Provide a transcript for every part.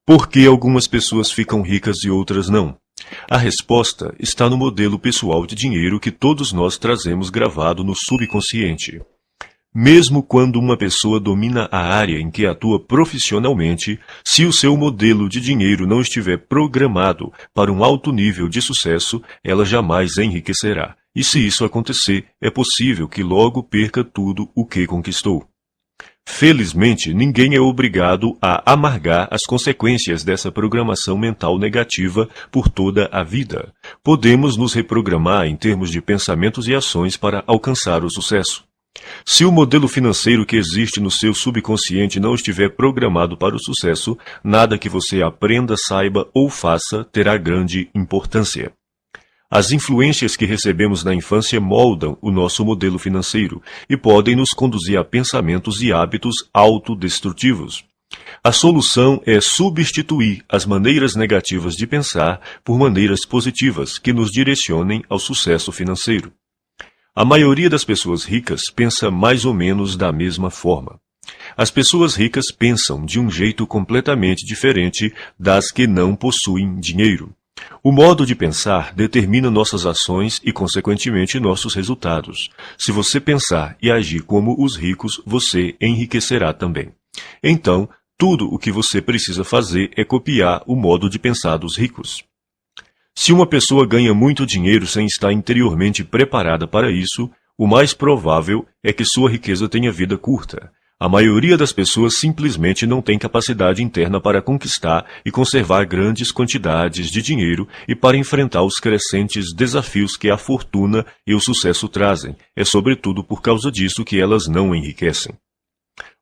Por que algumas pessoas ficam ricas e outras não? A resposta está no modelo pessoal de dinheiro que todos nós trazemos gravado no subconsciente. Mesmo quando uma pessoa domina a área em que atua profissionalmente, se o seu modelo de dinheiro não estiver programado para um alto nível de sucesso, ela jamais enriquecerá. E se isso acontecer, é possível que logo perca tudo o que conquistou. Felizmente, ninguém é obrigado a amargar as consequências dessa programação mental negativa por toda a vida. Podemos nos reprogramar em termos de pensamentos e ações para alcançar o sucesso. Se o modelo financeiro que existe no seu subconsciente não estiver programado para o sucesso, nada que você aprenda, saiba ou faça terá grande importância. As influências que recebemos na infância moldam o nosso modelo financeiro e podem nos conduzir a pensamentos e hábitos autodestrutivos. A solução é substituir as maneiras negativas de pensar por maneiras positivas que nos direcionem ao sucesso financeiro. A maioria das pessoas ricas pensa mais ou menos da mesma forma. As pessoas ricas pensam de um jeito completamente diferente das que não possuem dinheiro. O modo de pensar determina nossas ações e, consequentemente, nossos resultados. Se você pensar e agir como os ricos, você enriquecerá também. Então, tudo o que você precisa fazer é copiar o modo de pensar dos ricos. Se uma pessoa ganha muito dinheiro sem estar interiormente preparada para isso, o mais provável é que sua riqueza tenha vida curta. A maioria das pessoas simplesmente não tem capacidade interna para conquistar e conservar grandes quantidades de dinheiro e para enfrentar os crescentes desafios que a fortuna e o sucesso trazem. É sobretudo por causa disso que elas não enriquecem.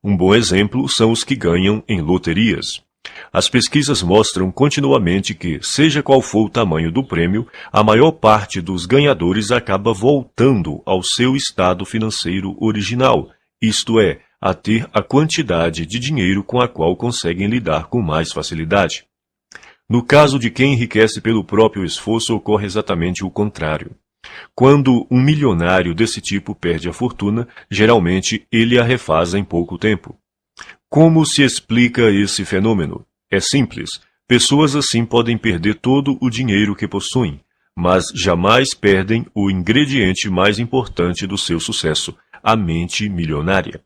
Um bom exemplo são os que ganham em loterias. As pesquisas mostram continuamente que, seja qual for o tamanho do prêmio, a maior parte dos ganhadores acaba voltando ao seu estado financeiro original, isto é, a ter a quantidade de dinheiro com a qual conseguem lidar com mais facilidade. No caso de quem enriquece pelo próprio esforço, ocorre exatamente o contrário. Quando um milionário desse tipo perde a fortuna, geralmente ele a refaz em pouco tempo. Como se explica esse fenômeno? É simples. Pessoas assim podem perder todo o dinheiro que possuem, mas jamais perdem o ingrediente mais importante do seu sucesso, a mente milionária.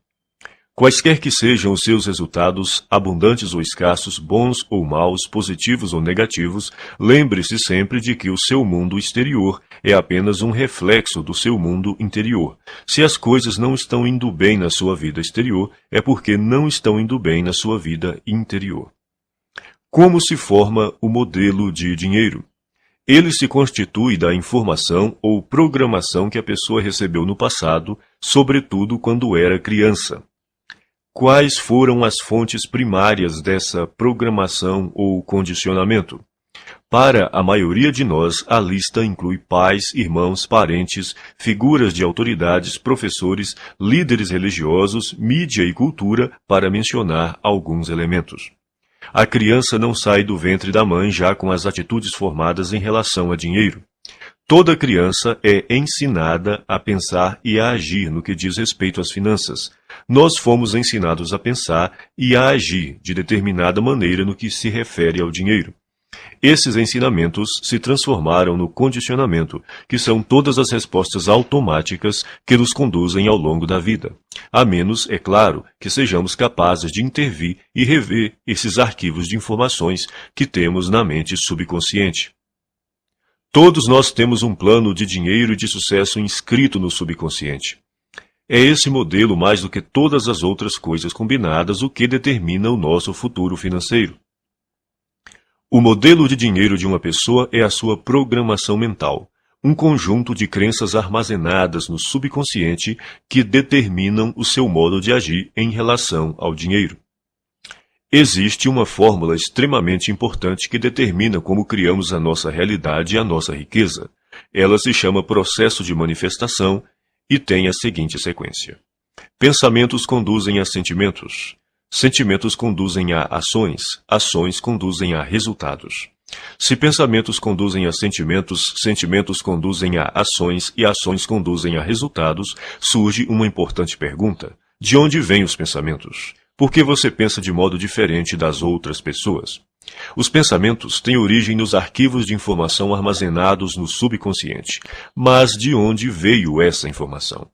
Quaisquer que sejam os seus resultados, abundantes ou escassos, bons ou maus, positivos ou negativos, lembre-se sempre de que o seu mundo exterior é apenas um reflexo do seu mundo interior. Se as coisas não estão indo bem na sua vida exterior, é porque não estão indo bem na sua vida interior. Como se forma o modelo de dinheiro? Ele se constitui da informação ou programação que a pessoa recebeu no passado, sobretudo quando era criança. Quais foram as fontes primárias dessa programação ou condicionamento? Para a maioria de nós, a lista inclui pais, irmãos, parentes, figuras de autoridades, professores, líderes religiosos, mídia e cultura, para mencionar alguns elementos. A criança não sai do ventre da mãe já com as atitudes formadas em relação a dinheiro. Toda criança é ensinada a pensar e a agir no que diz respeito às finanças. Nós fomos ensinados a pensar e a agir de determinada maneira no que se refere ao dinheiro. Esses ensinamentos se transformaram no condicionamento, que são todas as respostas automáticas que nos conduzem ao longo da vida. A menos, é claro, que sejamos capazes de intervir e rever esses arquivos de informações que temos na mente subconsciente. Todos nós temos um plano de dinheiro e de sucesso inscrito no subconsciente. É esse modelo, mais do que todas as outras coisas combinadas, o que determina o nosso futuro financeiro. O modelo de dinheiro de uma pessoa é a sua programação mental, um conjunto de crenças armazenadas no subconsciente que determinam o seu modo de agir em relação ao dinheiro. Existe uma fórmula extremamente importante que determina como criamos a nossa realidade e a nossa riqueza. Ela se chama processo de manifestação e tem a seguinte sequência. Pensamentos conduzem a sentimentos. Sentimentos conduzem a ações. Ações conduzem a resultados. Se pensamentos conduzem a sentimentos, sentimentos conduzem a ações e ações conduzem a resultados, surge uma importante pergunta. De onde vêm os pensamentos? Por que você pensa de modo diferente das outras pessoas? Os pensamentos têm origem nos arquivos de informação armazenados no subconsciente. Mas de onde veio essa informação?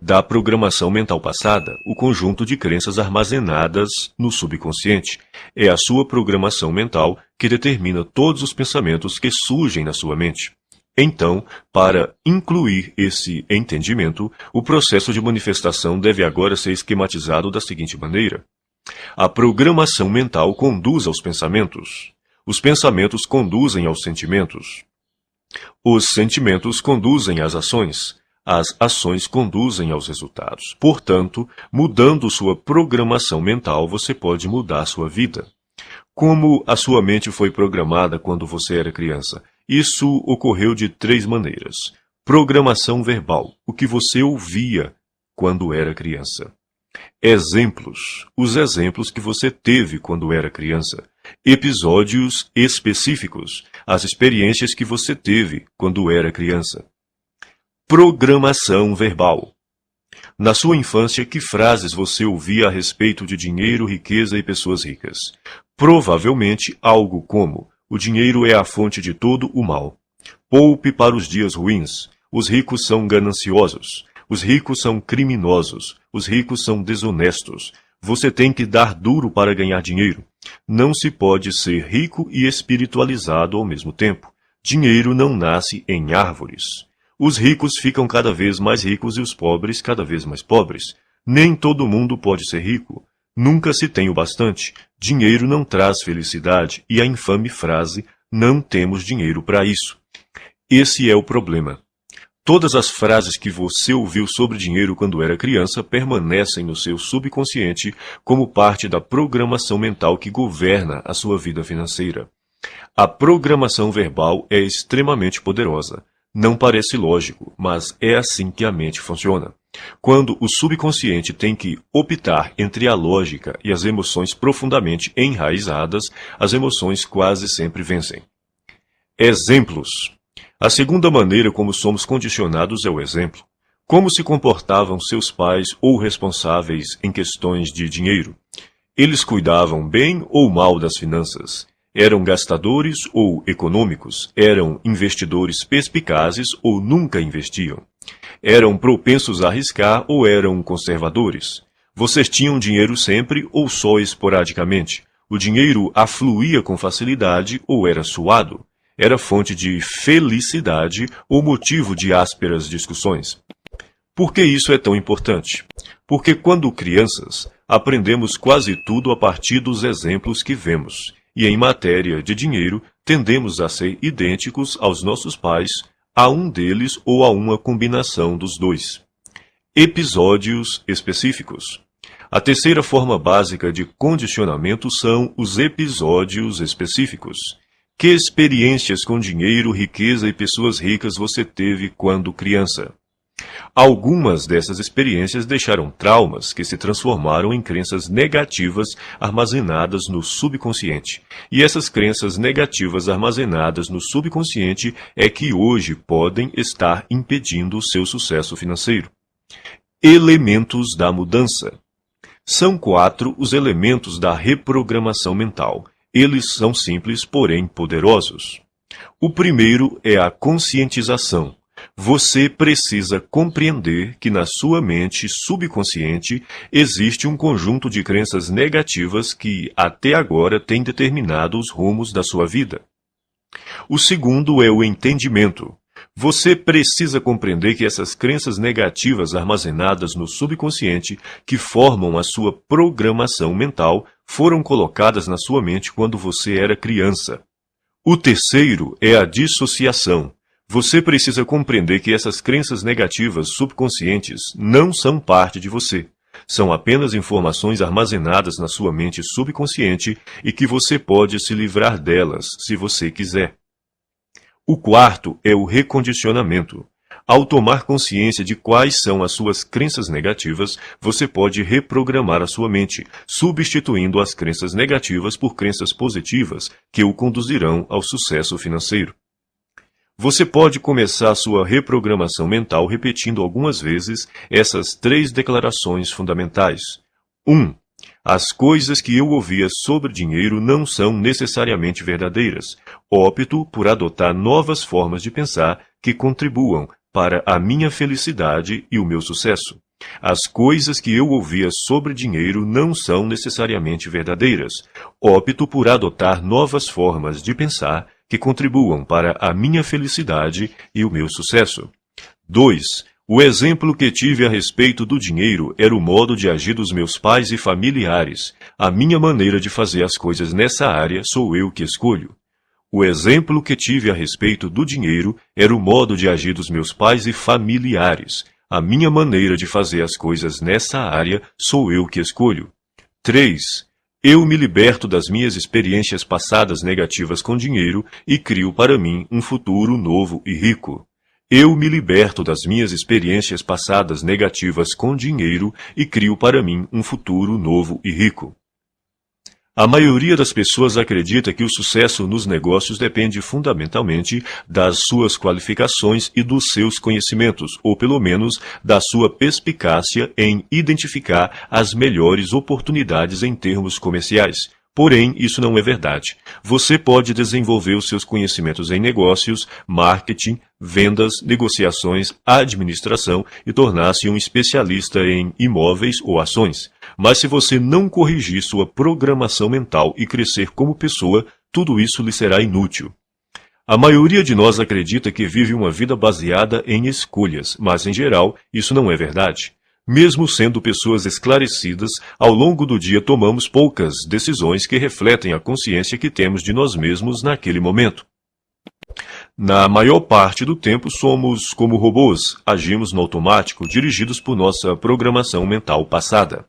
Da programação mental passada, o conjunto de crenças armazenadas no subconsciente. É a sua programação mental que determina todos os pensamentos que surgem na sua mente. Então, para incluir esse entendimento, o processo de manifestação deve agora ser esquematizado da seguinte maneira. A programação mental conduz aos pensamentos. Os pensamentos conduzem aos sentimentos. Os sentimentos conduzem às ações. As ações conduzem aos resultados. Portanto, mudando sua programação mental, você pode mudar sua vida. Como a sua mente foi programada quando você era criança? Isso ocorreu de 3 maneiras. Programação verbal, o que você ouvia quando era criança. Exemplos, os exemplos que você teve quando era criança. Episódios específicos, as experiências que você teve quando era criança. Programação verbal. Na sua infância, que frases você ouvia a respeito de dinheiro, riqueza e pessoas ricas? Provavelmente algo como: o dinheiro é a fonte de todo o mal. Poupe para os dias ruins. Os ricos são gananciosos. Os ricos são criminosos. Os ricos são desonestos. Você tem que dar duro para ganhar dinheiro. Não se pode ser rico e espiritualizado ao mesmo tempo. Dinheiro não nasce em árvores. Os ricos ficam cada vez mais ricos e os pobres cada vez mais pobres. Nem todo mundo pode ser rico. Nunca se tem o bastante. Dinheiro não traz felicidade e a infame frase, não temos dinheiro para isso. Esse é o problema. Todas as frases que você ouviu sobre dinheiro quando era criança permanecem no seu subconsciente como parte da programação mental que governa a sua vida financeira. A programação verbal é extremamente poderosa. Não parece lógico, mas é assim que a mente funciona. Quando o subconsciente tem que optar entre a lógica e as emoções profundamente enraizadas, as emoções quase sempre vencem. Exemplos. A segunda maneira como somos condicionados é o exemplo. Como se comportavam seus pais ou responsáveis em questões de dinheiro? Eles cuidavam bem ou mal das finanças? Eram gastadores ou econômicos? Eram investidores perspicazes ou nunca investiam? Eram propensos a arriscar ou eram conservadores? Vocês tinham dinheiro sempre ou só esporadicamente? O dinheiro afluía com facilidade ou era suado? Era fonte de felicidade ou motivo de ásperas discussões? Por que isso é tão importante? Porque quando crianças, aprendemos quase tudo a partir dos exemplos que vemos. E em matéria de dinheiro, tendemos a ser idênticos aos nossos pais, a um deles ou a uma combinação dos dois. Episódios específicos. A terceira forma básica de condicionamento são os episódios específicos. Que experiências com dinheiro, riqueza e pessoas ricas você teve quando criança? Algumas dessas experiências deixaram traumas que se transformaram em crenças negativas armazenadas no subconsciente. E essas crenças negativas armazenadas no subconsciente é que hoje podem estar impedindo o seu sucesso financeiro. Elementos da mudança. São 4 os elementos da reprogramação mental. Eles são simples, porém poderosos. O primeiro é a conscientização. Você precisa compreender que na sua mente subconsciente existe um conjunto de crenças negativas que, até agora, tem determinado os rumos da sua vida. O segundo é o entendimento. Você precisa compreender que essas crenças negativas armazenadas no subconsciente, que formam a sua programação mental, foram colocadas na sua mente quando você era criança. O terceiro é a dissociação. Você precisa compreender que essas crenças negativas subconscientes não são parte de você. São apenas informações armazenadas na sua mente subconsciente e que você pode se livrar delas, se você quiser. O quarto é o recondicionamento. Ao tomar consciência de quais são as suas crenças negativas, você pode reprogramar a sua mente, substituindo as crenças negativas por crenças positivas que o conduzirão ao sucesso financeiro. Você pode começar sua reprogramação mental repetindo algumas vezes essas 3 declarações fundamentais. 1. As coisas que eu ouvia sobre dinheiro não são necessariamente verdadeiras. Opto por adotar novas formas de pensar que contribuam para a minha felicidade e o meu sucesso. As coisas que eu ouvia sobre dinheiro não são necessariamente verdadeiras. Opto por adotar novas formas de pensar que contribuam para a minha felicidade e o meu sucesso. 2. O exemplo que tive a respeito do dinheiro era o modo de agir dos meus pais e familiares. A minha maneira de fazer as coisas nessa área sou eu que escolho. O exemplo que tive a respeito do dinheiro era o modo de agir dos meus pais e familiares. A minha maneira de fazer as coisas nessa área sou eu que escolho. 3. Eu me liberto das minhas experiências passadas negativas com dinheiro e crio para mim um futuro novo e rico. Eu me liberto das minhas experiências passadas negativas com dinheiro e crio para mim um futuro novo e rico. A maioria das pessoas acredita que o sucesso nos negócios depende fundamentalmente das suas qualificações e dos seus conhecimentos, ou pelo menos da sua perspicácia em identificar as melhores oportunidades em termos comerciais. Porém, isso não é verdade. Você pode desenvolver os seus conhecimentos em negócios, marketing, vendas, negociações, administração e tornar-se um especialista em imóveis ou ações. Mas se você não corrigir sua programação mental e crescer como pessoa, tudo isso lhe será inútil. A maioria de nós acredita que vive uma vida baseada em escolhas, mas em geral, isso não é verdade. Mesmo sendo pessoas esclarecidas, ao longo do dia tomamos poucas decisões que refletem a consciência que temos de nós mesmos naquele momento. Na maior parte do tempo somos como robôs, agimos no automático, dirigidos por nossa programação mental passada.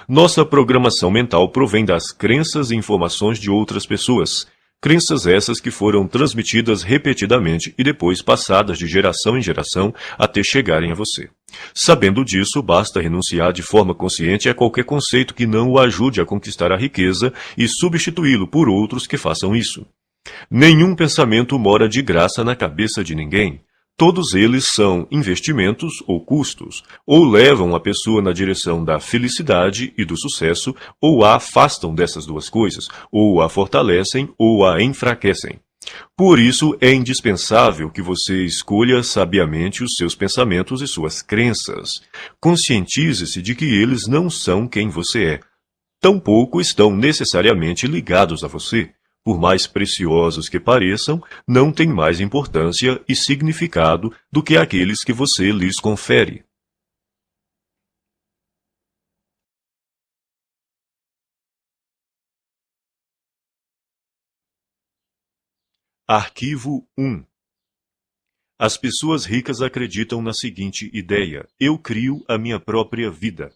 Nossa programação mental provém das crenças e informações de outras pessoas. Crenças essas que foram transmitidas repetidamente e depois passadas de geração em geração até chegarem a você. Sabendo disso, basta renunciar de forma consciente a qualquer conceito que não o ajude a conquistar a riqueza e substituí-lo por outros que façam isso. Nenhum pensamento mora de graça na cabeça de ninguém. Todos eles são investimentos ou custos, ou levam a pessoa na direção da felicidade e do sucesso, ou a afastam dessas duas coisas, ou a fortalecem ou a enfraquecem. Por isso, é indispensável que você escolha sabiamente os seus pensamentos e suas crenças. Conscientize-se de que eles não são quem você é. Tampouco estão necessariamente ligados a você. Por mais preciosos que pareçam, não têm mais importância e significado do que aqueles que você lhes confere. Arquivo 1. As pessoas ricas acreditam na seguinte ideia: eu crio a minha própria vida.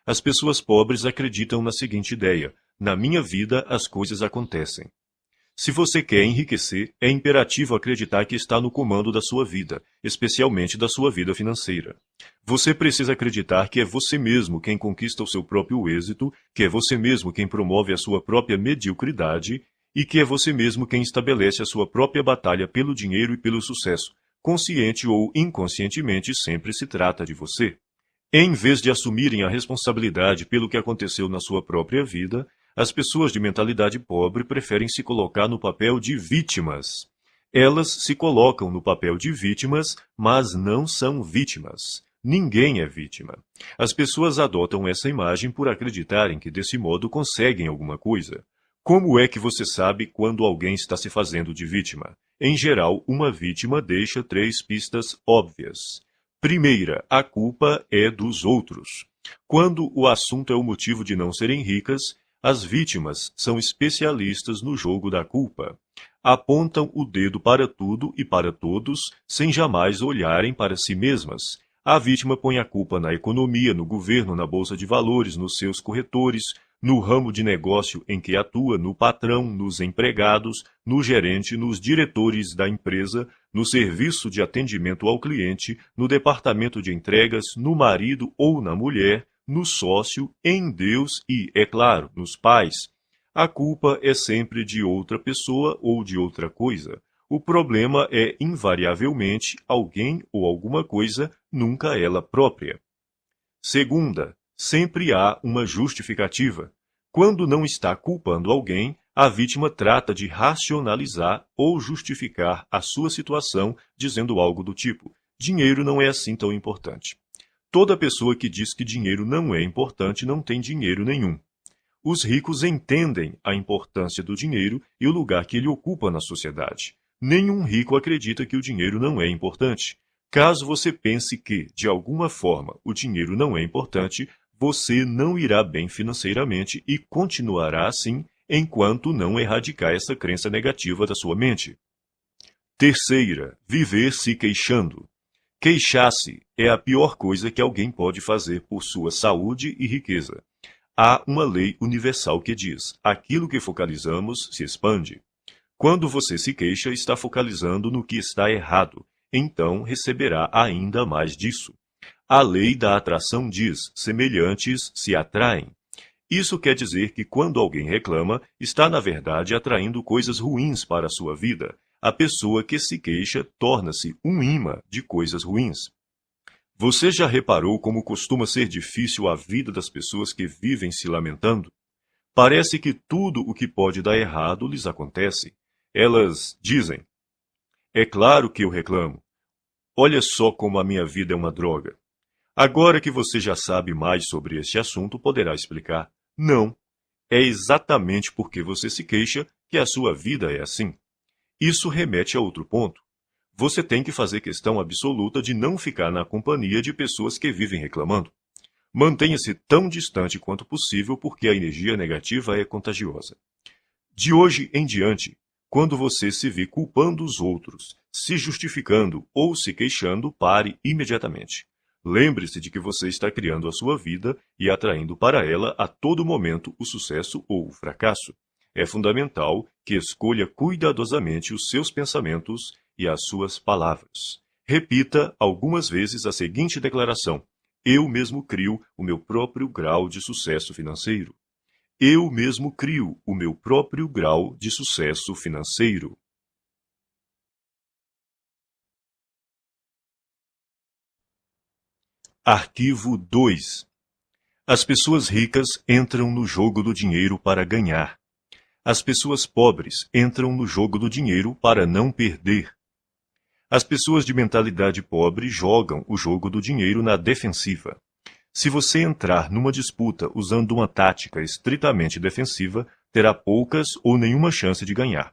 As pessoas pobres acreditam na seguinte ideia: na minha vida as coisas acontecem. Se você quer enriquecer, é imperativo acreditar que está no comando da sua vida, especialmente da sua vida financeira. Você precisa acreditar que é você mesmo quem conquista o seu próprio êxito, que é você mesmo quem promove a sua própria mediocridade e que é você mesmo quem estabelece a sua própria batalha pelo dinheiro e pelo sucesso. Consciente ou inconscientemente, sempre se trata de você. Em vez de assumirem a responsabilidade pelo que aconteceu na sua própria vida, as pessoas de mentalidade pobre preferem se colocar no papel de vítimas. Elas se colocam no papel de vítimas, mas não são vítimas. Ninguém é vítima. As pessoas adotam essa imagem por acreditarem que desse modo conseguem alguma coisa. Como é que você sabe quando alguém está se fazendo de vítima? Em geral, uma vítima deixa 3 pistas óbvias. Primeira, a culpa é dos outros. Quando o assunto é o motivo de não serem ricas, as vítimas são especialistas no jogo da culpa. Apontam o dedo para tudo e para todos, sem jamais olharem para si mesmas. A vítima põe a culpa na economia, no governo, na bolsa de valores, nos seus corretores, no ramo de negócio em que atua, no patrão, nos empregados, no gerente, nos diretores da empresa, no serviço de atendimento ao cliente, no departamento de entregas, no marido ou na mulher, no sócio, em Deus e, é claro, nos pais. A culpa é sempre de outra pessoa ou de outra coisa. O problema é, invariavelmente, alguém ou alguma coisa, nunca ela própria. Segunda, sempre há uma justificativa. Quando não está culpando alguém, a vítima trata de racionalizar ou justificar a sua situação dizendo algo do tipo: dinheiro não é assim tão importante. Toda pessoa que diz que dinheiro não é importante não tem dinheiro nenhum. Os ricos entendem a importância do dinheiro e o lugar que ele ocupa na sociedade. Nenhum rico acredita que o dinheiro não é importante. Caso você pense que, de alguma forma, o dinheiro não é importante, você não irá bem financeiramente e continuará assim enquanto não erradicar essa crença negativa da sua mente. Terceira, viver se queixando. Queixar-se é a pior coisa que alguém pode fazer por sua saúde e riqueza. Há uma lei universal que diz: aquilo que focalizamos se expande. Quando você se queixa, está focalizando no que está errado, então receberá ainda mais disso. A lei da atração diz: semelhantes se atraem. Isso quer dizer que quando alguém reclama, está na verdade atraindo coisas ruins para a sua vida. A pessoa que se queixa torna-se um imã de coisas ruins. Você já reparou como costuma ser difícil a vida das pessoas que vivem se lamentando? Parece que tudo o que pode dar errado lhes acontece. Elas dizem: é claro que eu reclamo. Olha só como a minha vida é uma droga. Agora que você já sabe mais sobre este assunto, poderá explicar: não, é exatamente porque você se queixa que a sua vida é assim. Isso remete a outro ponto. Você tem que fazer questão absoluta de não ficar na companhia de pessoas que vivem reclamando. Mantenha-se tão distante quanto possível porque a energia negativa é contagiosa. De hoje em diante, quando você se vê culpando os outros, se justificando ou se queixando, pare imediatamente. Lembre-se de que você está criando a sua vida e atraindo para ela a todo momento o sucesso ou o fracasso. É fundamental que escolha cuidadosamente os seus pensamentos e as suas palavras. Repita algumas vezes a seguinte declaração: eu mesmo crio o meu próprio grau de sucesso financeiro. Eu mesmo crio o meu próprio grau de sucesso financeiro. Arquivo 2. As pessoas ricas entram no jogo do dinheiro para ganhar. As pessoas pobres entram no jogo do dinheiro para não perder. As pessoas de mentalidade pobre jogam o jogo do dinheiro na defensiva. Se você entrar numa disputa usando uma tática estritamente defensiva, terá poucas ou nenhuma chance de ganhar.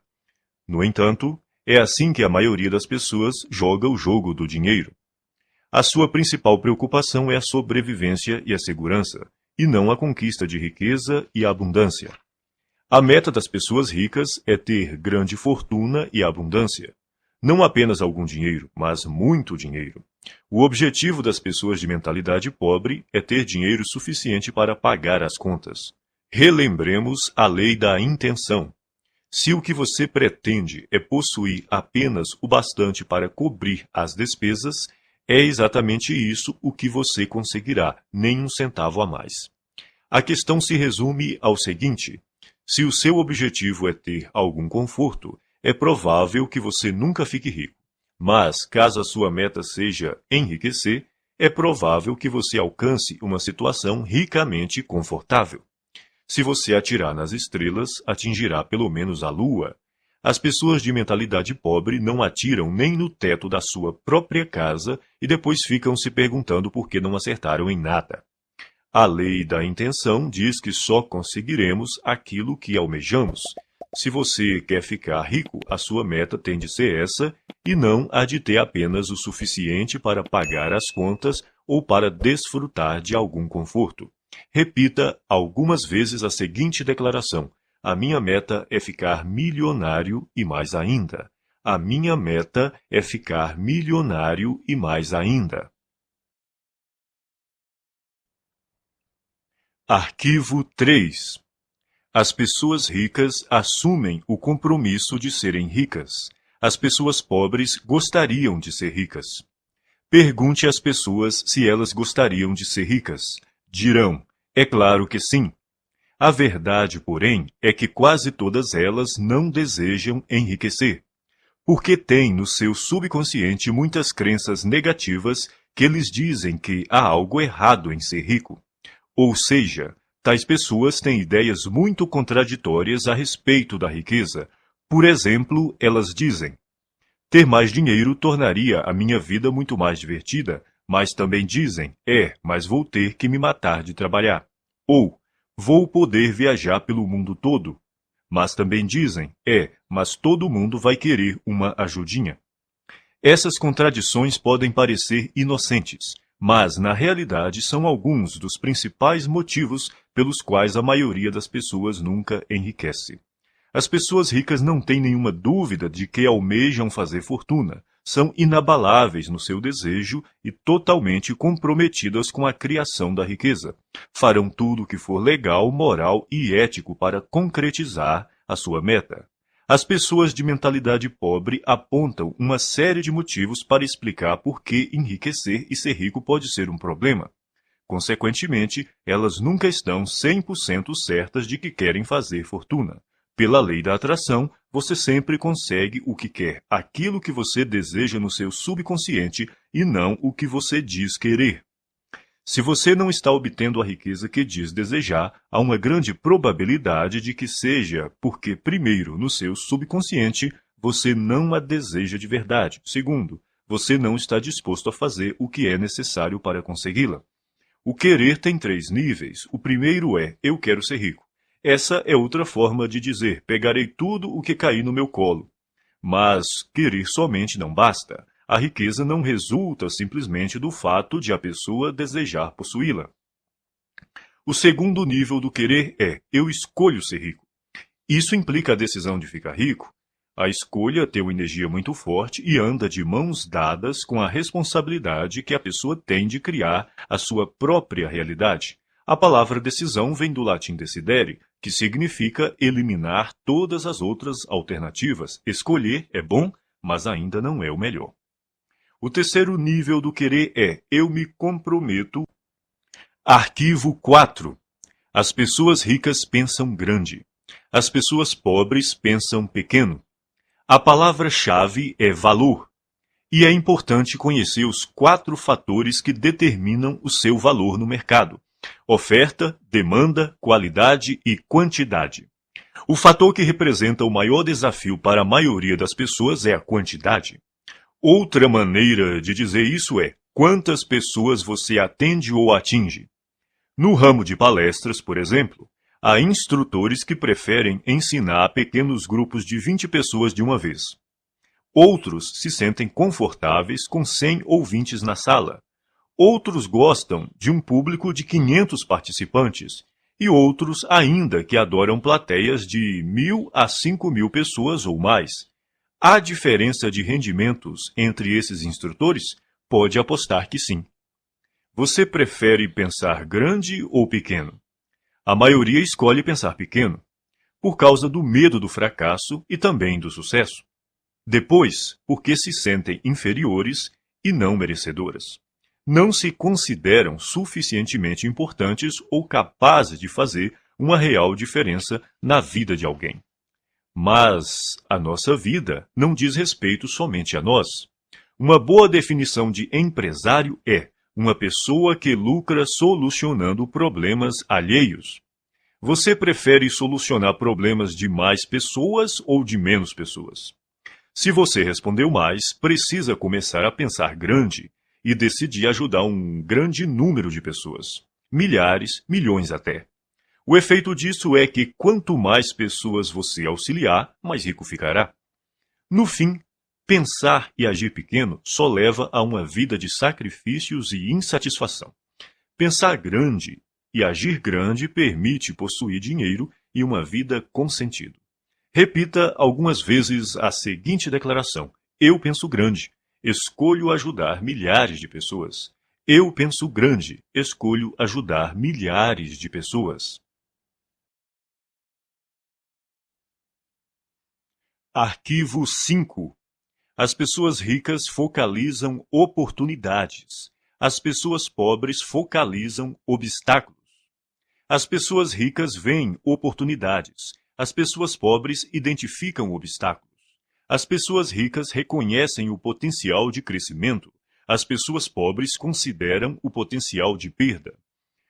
No entanto, é assim que a maioria das pessoas joga o jogo do dinheiro. A sua principal preocupação é a sobrevivência e a segurança, e não a conquista de riqueza e abundância. A meta das pessoas ricas é ter grande fortuna e abundância. Não apenas algum dinheiro, mas muito dinheiro. O objetivo das pessoas de mentalidade pobre é ter dinheiro suficiente para pagar as contas. Relembremos a lei da intenção. Se o que você pretende é possuir apenas o bastante para cobrir as despesas, é exatamente isso o que você conseguirá, nem um centavo a mais. A questão se resume ao seguinte: se o seu objetivo é ter algum conforto, é provável que você nunca fique rico. Mas, caso a sua meta seja enriquecer, é provável que você alcance uma situação ricamente confortável. Se você atirar nas estrelas, atingirá pelo menos a lua. As pessoas de mentalidade pobre não atiram nem no teto da sua própria casa e depois ficam se perguntando por que não acertaram em nada. A lei da intenção diz que só conseguiremos aquilo que almejamos. Se você quer ficar rico, a sua meta tem de ser essa e não a de ter apenas o suficiente para pagar as contas ou para desfrutar de algum conforto. Repita algumas vezes a seguinte declaração: a minha meta é ficar milionário e mais ainda. A minha meta é ficar milionário e mais ainda. Arquivo 3. As pessoas ricas assumem o compromisso de serem ricas. As pessoas pobres gostariam de ser ricas. Pergunte às pessoas se elas gostariam de ser ricas. Dirão: é claro que sim. A verdade, porém, é que quase todas elas não desejam enriquecer, porque têm no seu subconsciente muitas crenças negativas que lhes dizem que há algo errado em ser rico. Ou seja, Tais pessoas têm ideias muito contraditórias a respeito da riqueza. Por exemplo, elas dizem: ter mais dinheiro tornaria a minha vida muito mais divertida, mas também dizem: mas vou ter que me matar de trabalhar. Ou, vou poder viajar pelo mundo todo. Mas também dizem: mas todo mundo vai querer uma ajudinha. Essas contradições podem parecer inocentes, mas na realidade são alguns dos principais motivos pelos quais a maioria das pessoas nunca enriquece. As pessoas ricas não têm nenhuma dúvida de que almejam fazer fortuna, são inabaláveis no seu desejo e totalmente comprometidas com a criação da riqueza. Farão tudo o que for legal, moral e ético para concretizar a sua meta. As pessoas de mentalidade pobre apontam uma série de motivos para explicar por que enriquecer e ser rico pode ser um problema. Consequentemente, elas nunca estão 100% certas de que querem fazer fortuna. Pela lei da atração, você sempre consegue o que quer, aquilo que você deseja no seu subconsciente e não o que você diz querer. Se você não está obtendo a riqueza que diz desejar, há uma grande probabilidade de que seja porque, primeiro, no seu subconsciente, você não a deseja de verdade. Segundo, você não está disposto a fazer o que é necessário para consegui-la. O querer tem 3 níveis. O primeiro é: eu quero ser rico. Essa é outra forma de dizer: pegarei tudo o que cair no meu colo. Mas querer somente não basta. A riqueza não resulta simplesmente do fato de a pessoa desejar possuí-la. O segundo nível do querer é: eu escolho ser rico. Isso implica a decisão de ficar rico. A escolha tem uma energia muito forte e anda de mãos dadas com a responsabilidade que a pessoa tem de criar a sua própria realidade. A palavra decisão vem do latim decidere, que significa eliminar todas as outras alternativas. Escolher é bom, mas ainda não é o melhor. O terceiro nível do querer é: eu me comprometo. Arquivo 4. As pessoas ricas pensam grande. As pessoas pobres pensam pequeno. A palavra-chave é valor. E é importante conhecer os 4 fatores que determinam o seu valor no mercado: oferta, demanda, qualidade e quantidade. O fator que representa o maior desafio para a maioria das pessoas é a quantidade. Outra maneira de dizer isso é: quantas pessoas você atende ou atinge. No ramo de palestras, por exemplo, há instrutores que preferem ensinar a pequenos grupos de 20 pessoas de uma vez. Outros se sentem confortáveis com 100 ouvintes na sala. Outros gostam de um público de 500 participantes. E outros ainda que adoram plateias de 1.000 a 5.000 pessoas ou mais. Há diferença de rendimentos entre esses instrutores? Pode apostar que sim. Você prefere pensar grande ou pequeno? A maioria escolhe pensar pequeno, por causa do medo do fracasso e também do sucesso. Depois, porque se sentem inferiores e não merecedoras. Não se consideram suficientemente importantes ou capazes de fazer uma real diferença na vida de alguém. Mas a nossa vida não diz respeito somente a nós. Uma boa definição de empresário é uma pessoa que lucra solucionando problemas alheios. Você prefere solucionar problemas de mais pessoas ou de menos pessoas? Se você respondeu mais, precisa começar a pensar grande e decidir ajudar um grande número de pessoas. Milhares, milhões até. O efeito disso é que quanto mais pessoas você auxiliar, mais rico ficará. No fim, pensar e agir pequeno só leva a uma vida de sacrifícios e insatisfação. Pensar grande e agir grande permite possuir dinheiro e uma vida com sentido. Repita algumas vezes a seguinte declaração: eu penso grande, escolho ajudar milhares de pessoas. Eu penso grande, escolho ajudar milhares de pessoas. Arquivo 5. As pessoas ricas focalizam oportunidades. As pessoas pobres focalizam obstáculos. As pessoas ricas veem oportunidades. As pessoas pobres identificam obstáculos. As pessoas ricas reconhecem o potencial de crescimento. As pessoas pobres consideram o potencial de perda.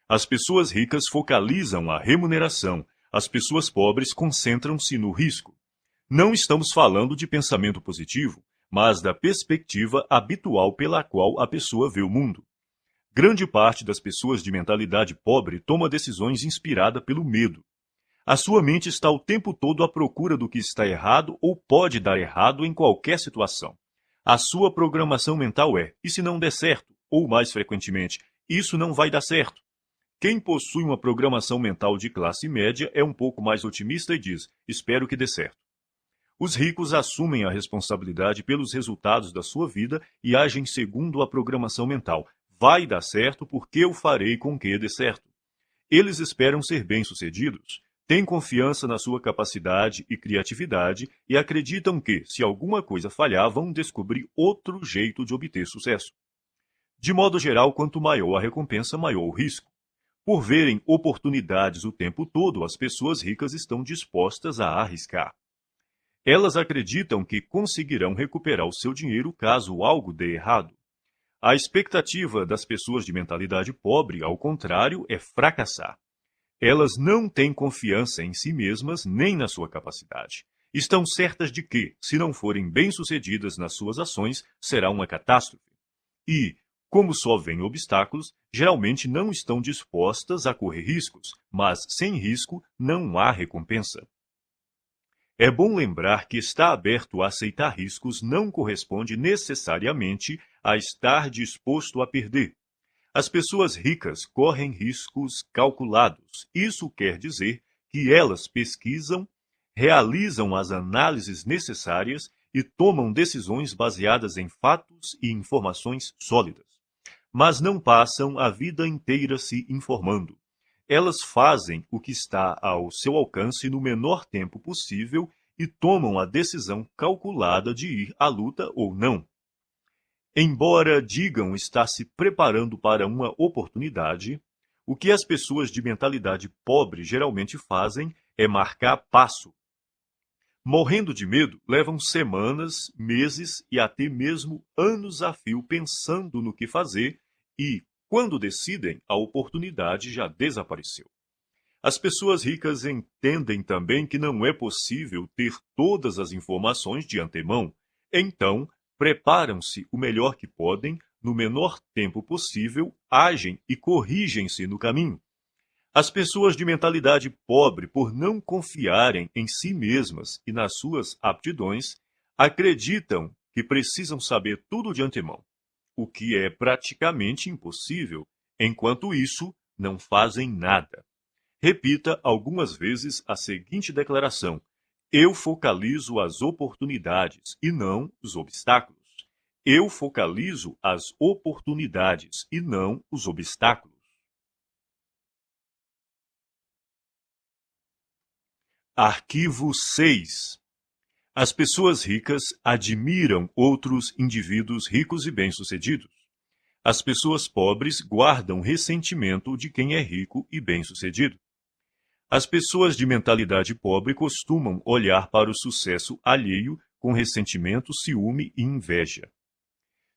As pessoas ricas focalizam a remuneração, as pessoas pobres concentram-se no risco. Não estamos falando de pensamento positivo, mas da perspectiva habitual pela qual a pessoa vê o mundo. Grande parte das pessoas de mentalidade pobre toma decisões inspirada pelo medo. A sua mente está o tempo todo à procura do que está errado ou pode dar errado em qualquer situação. A sua programação mental é, e se não der certo? Ou mais frequentemente, isso não vai dar certo. Quem possui uma programação mental de classe média é um pouco mais otimista e diz, espero que dê certo. Os ricos assumem a responsabilidade pelos resultados da sua vida e agem segundo a programação mental. Vai dar certo porque eu farei com que dê certo. Eles esperam ser bem-sucedidos, têm confiança na sua capacidade e criatividade e acreditam que, se alguma coisa falhar, vão descobrir outro jeito de obter sucesso. De modo geral, quanto maior a recompensa, maior o risco. Por verem oportunidades o tempo todo, as pessoas ricas estão dispostas a arriscar. Elas acreditam que conseguirão recuperar o seu dinheiro caso algo dê errado. A expectativa das pessoas de mentalidade pobre, ao contrário, é fracassar. Elas não têm confiança em si mesmas nem na sua capacidade. Estão certas de que, se não forem bem-sucedidas nas suas ações, será uma catástrofe. E, como só veem obstáculos, geralmente não estão dispostas a correr riscos, mas sem risco não há recompensa. É bom lembrar que estar aberto a aceitar riscos não corresponde necessariamente a estar disposto a perder. As pessoas ricas correm riscos calculados. Isso quer dizer que elas pesquisam, realizam as análises necessárias e tomam decisões baseadas em fatos e informações sólidas. Mas não passam a vida inteira se informando. Elas fazem o que está ao seu alcance no menor tempo possível e tomam a decisão calculada de ir à luta ou não. Embora digam estar se preparando para uma oportunidade, o que as pessoas de mentalidade pobre geralmente fazem é marcar passo. Morrendo de medo, levam semanas, meses e até mesmo anos a fio pensando no que fazer e, quando decidem, a oportunidade já desapareceu. As pessoas ricas entendem também que não é possível ter todas as informações de antemão. Então, preparam-se o melhor que podem, no menor tempo possível, agem e corrigem-se no caminho. As pessoas de mentalidade pobre, por não confiarem em si mesmas e nas suas aptidões, acreditam que precisam saber tudo de antemão, o que é praticamente impossível. Enquanto isso, não fazem nada. Repita algumas vezes a seguinte declaração: eu focalizo as oportunidades e não os obstáculos. Eu focalizo as oportunidades e não os obstáculos. Arquivo 6. As pessoas ricas admiram outros indivíduos ricos e bem-sucedidos. As pessoas pobres guardam ressentimento de quem é rico e bem-sucedido. As pessoas de mentalidade pobre costumam olhar para o sucesso alheio com ressentimento, ciúme e inveja.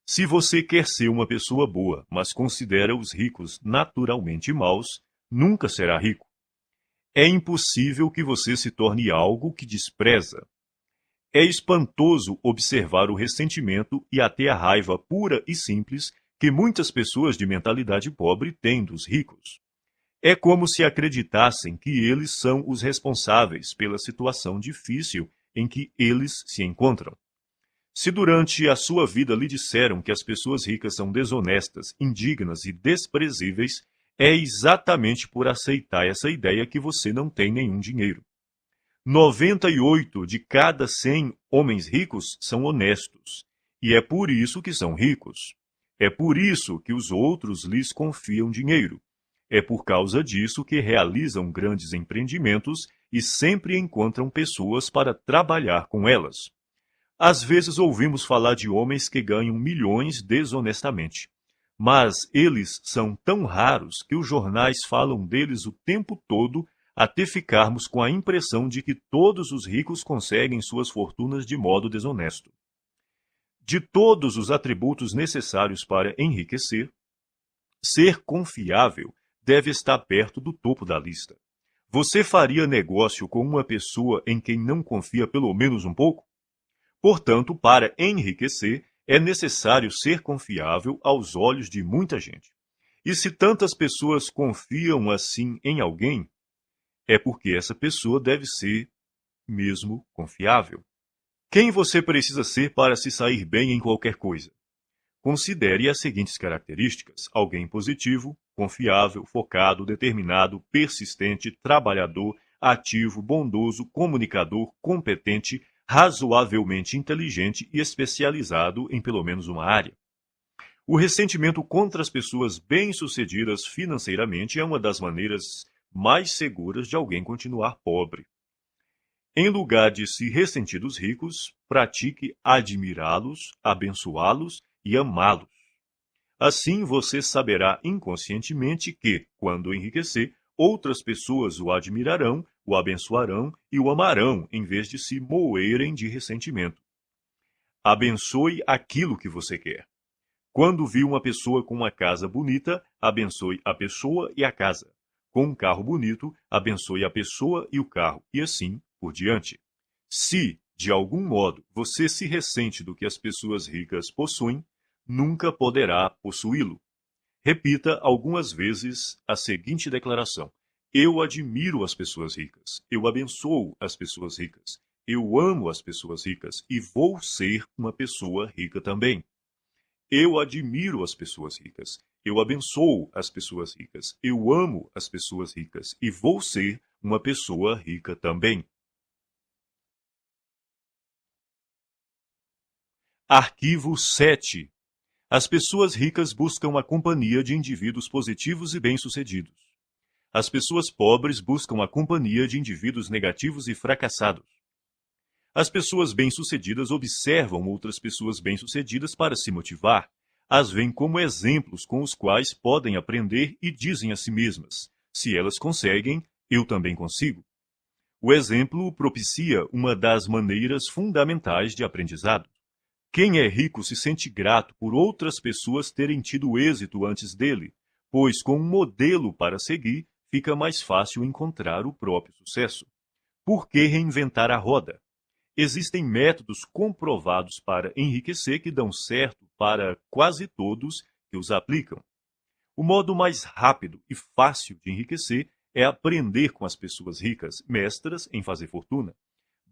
Se você quer ser uma pessoa boa, mas considera os ricos naturalmente maus, nunca será rico. É impossível que você se torne algo que despreza. É espantoso observar o ressentimento e até a raiva pura e simples que muitas pessoas de mentalidade pobre têm dos ricos. É como se acreditassem que eles são os responsáveis pela situação difícil em que eles se encontram. Se durante a sua vida lhe disseram que as pessoas ricas são desonestas, indignas e desprezíveis, é exatamente por aceitar essa ideia que você não tem nenhum dinheiro. 98 de cada 100 homens ricos são honestos, e é por isso que são ricos. É por isso que os outros lhes confiam dinheiro. É por causa disso que realizam grandes empreendimentos e sempre encontram pessoas para trabalhar com elas. Às vezes ouvimos falar de homens que ganham milhões desonestamente. Mas eles são tão raros que os jornais falam deles o tempo todo até ficarmos com a impressão de que todos os ricos conseguem suas fortunas de modo desonesto. De todos os atributos necessários para enriquecer, ser confiável deve estar perto do topo da lista. Você faria negócio com uma pessoa em quem não confia pelo menos um pouco? Portanto, para enriquecer, é necessário ser confiável aos olhos de muita gente. E se tantas pessoas confiam assim em alguém, é porque essa pessoa deve ser mesmo confiável. Quem você precisa ser para se sair bem em qualquer coisa? Considere as seguintes características: alguém positivo, confiável, focado, determinado, persistente, trabalhador, ativo, bondoso, comunicador, competente, razoavelmente inteligente e especializado em pelo menos uma área. O ressentimento contra as pessoas bem-sucedidas financeiramente é uma das maneiras mais seguras de alguém continuar pobre. Em lugar de se ressentir dos ricos, pratique admirá-los, abençoá-los e amá-los. Assim você saberá inconscientemente que, quando enriquecer, outras pessoas o admirarão, o abençoarão e o amarão, em vez de se moerem de ressentimento. Abençoe aquilo que você quer. Quando viu uma pessoa com uma casa bonita, abençoe a pessoa e a casa. Com um carro bonito, abençoe a pessoa e o carro, e assim por diante. Se, de algum modo, você se ressente do que as pessoas ricas possuem, nunca poderá possuí-lo. Repita algumas vezes a seguinte declaração: eu admiro as pessoas ricas, eu abençoo as pessoas ricas, eu amo as pessoas ricas e vou ser uma pessoa rica também. Eu admiro as pessoas ricas, eu abençoo as pessoas ricas, eu amo as pessoas ricas e vou ser uma pessoa rica também. Arquivo 7. As pessoas ricas buscam a companhia de indivíduos positivos e bem-sucedidos. As pessoas pobres buscam a companhia de indivíduos negativos e fracassados. As pessoas bem-sucedidas observam outras pessoas bem-sucedidas para se motivar. As veem como exemplos com os quais podem aprender e dizem a si mesmas: se elas conseguem, eu também consigo. O exemplo propicia uma das maneiras fundamentais de aprendizado. Quem é rico se sente grato por outras pessoas terem tido êxito antes dele, pois com um modelo para seguir, fica mais fácil encontrar o próprio sucesso. Por que reinventar a roda? Existem métodos comprovados para enriquecer que dão certo para quase todos que os aplicam. O modo mais rápido e fácil de enriquecer é aprender com as pessoas ricas, mestras em fazer fortuna.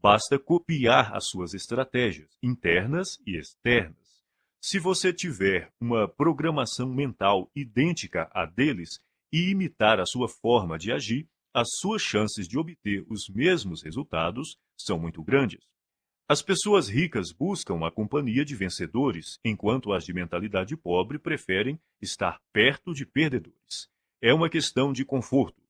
Basta copiar as suas estratégias, internas e externas. Se você tiver uma programação mental idêntica à deles e imitar a sua forma de agir, as suas chances de obter os mesmos resultados são muito grandes. As pessoas ricas buscam a companhia de vencedores, enquanto as de mentalidade pobre preferem estar perto de perdedores. É uma questão de conforto.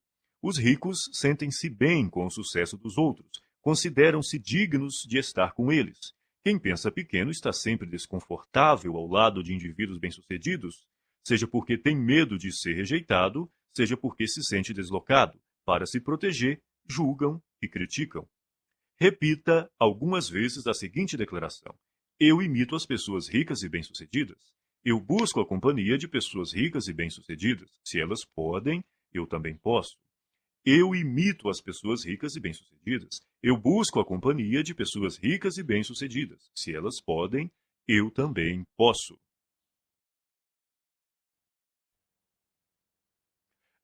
Os ricos sentem-se bem com o sucesso dos outros, consideram-se dignos de estar com eles. Quem pensa pequeno está sempre desconfortável ao lado de indivíduos bem-sucedidos, seja porque tem medo de ser rejeitado, seja porque se sente deslocado. Para se proteger, julgam e criticam. Repita algumas vezes a seguinte declaração: eu imito as pessoas ricas e bem-sucedidas. Eu busco a companhia de pessoas ricas e bem-sucedidas. Se elas podem, eu também posso. Eu imito as pessoas ricas e bem-sucedidas. Eu busco a companhia de pessoas ricas e bem-sucedidas. Se elas podem, eu também posso.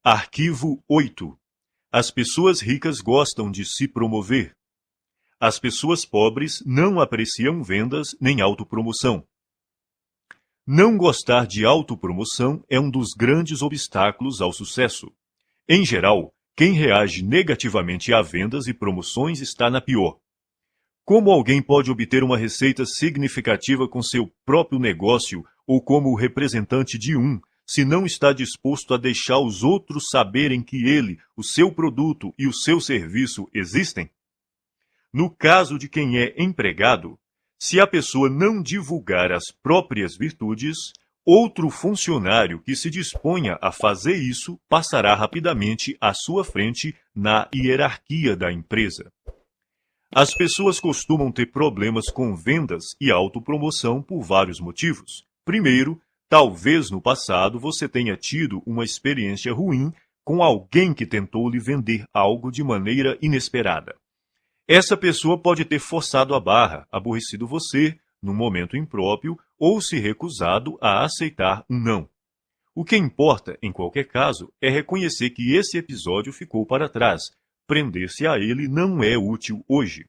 Arquivo 8. As pessoas ricas gostam de se promover. As pessoas pobres não apreciam vendas nem autopromoção. Não gostar de autopromoção é um dos grandes obstáculos ao sucesso. Em geral, quem reage negativamente a vendas e promoções está na pior. Como alguém pode obter uma receita significativa com seu próprio negócio ou como representante de um, se não está disposto a deixar os outros saberem que ele, o seu produto e o seu serviço existem? No caso de quem é empregado, se a pessoa não divulgar as próprias virtudes, outro funcionário que se disponha a fazer isso passará rapidamente à sua frente na hierarquia da empresa. As pessoas costumam ter problemas com vendas e autopromoção por vários motivos. Primeiro, talvez no passado você tenha tido uma experiência ruim com alguém que tentou lhe vender algo de maneira inesperada. Essa pessoa pode ter forçado a barra, aborrecido você, num momento impróprio, ou se recusado a aceitar um não. O que importa, em qualquer caso, é reconhecer que esse episódio ficou para trás. Prender-se a ele não é útil hoje.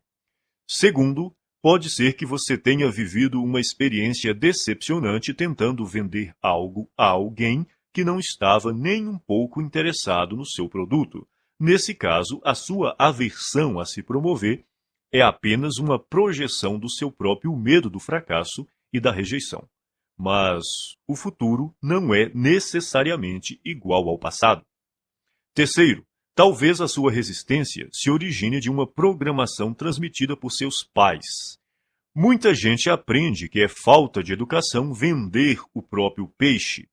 Segundo, pode ser que você tenha vivido uma experiência decepcionante tentando vender algo a alguém que não estava nem um pouco interessado no seu produto. Nesse caso, a sua aversão a se promover é apenas uma projeção do seu próprio medo do fracasso e da rejeição. Mas o futuro não é necessariamente igual ao passado. Terceiro, talvez a sua resistência se origine de uma programação transmitida por seus pais. Muita gente aprende que é falta de educação vender o próprio peixe.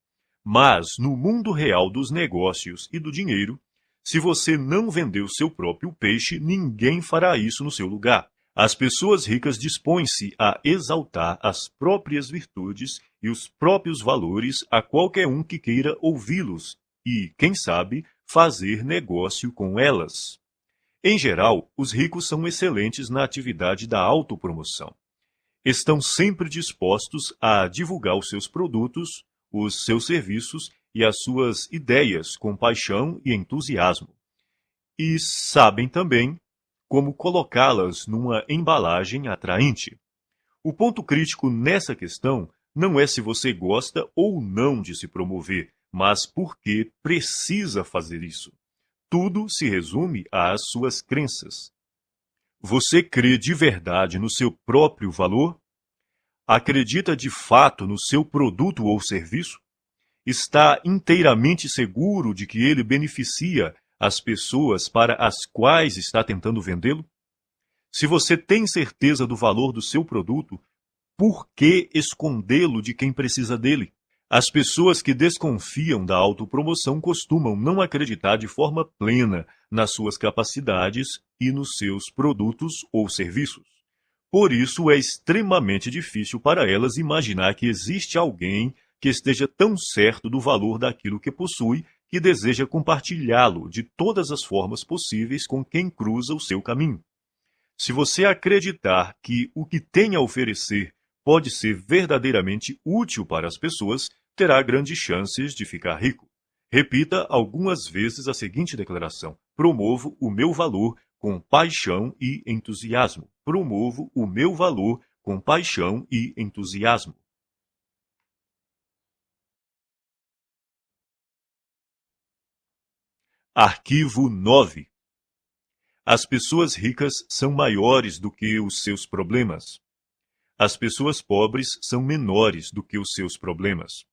Mas, no mundo real dos negócios e do dinheiro, se você não vender o seu próprio peixe, ninguém fará isso no seu lugar. As pessoas ricas dispõem-se a exaltar as próprias virtudes e os próprios valores a qualquer um que queira ouvi-los e, quem sabe, fazer negócio com elas. Em geral, os ricos são excelentes na atividade da autopromoção. Estão sempre dispostos a divulgar os seus produtos, os seus serviços e as suas ideias com paixão e entusiasmo. E sabem também como colocá-las numa embalagem atraente. O ponto crítico nessa questão não é se você gosta ou não de se promover, mas por que precisa fazer isso. Tudo se resume às suas crenças. Você crê de verdade no seu próprio valor? Acredita de fato no seu produto ou serviço? Está inteiramente seguro de que ele beneficia as pessoas para as quais está tentando vendê-lo? Se você tem certeza do valor do seu produto, por que escondê-lo de quem precisa dele? As pessoas que desconfiam da autopromoção costumam não acreditar de forma plena nas suas capacidades e nos seus produtos ou serviços. Por isso, é extremamente difícil para elas imaginar que existe alguém que esteja tão certo do valor daquilo que possui que deseja compartilhá-lo de todas as formas possíveis com quem cruza o seu caminho. Se você acreditar que o que tem a oferecer pode ser verdadeiramente útil para as pessoas, terá grandes chances de ficar rico. Repita algumas vezes a seguinte declaração: promovo o meu valor com paixão e entusiasmo. Promovo o meu valor com paixão e entusiasmo. Arquivo 9. As pessoas ricas são maiores do que os seus problemas. As pessoas pobres são menores do que os seus problemas.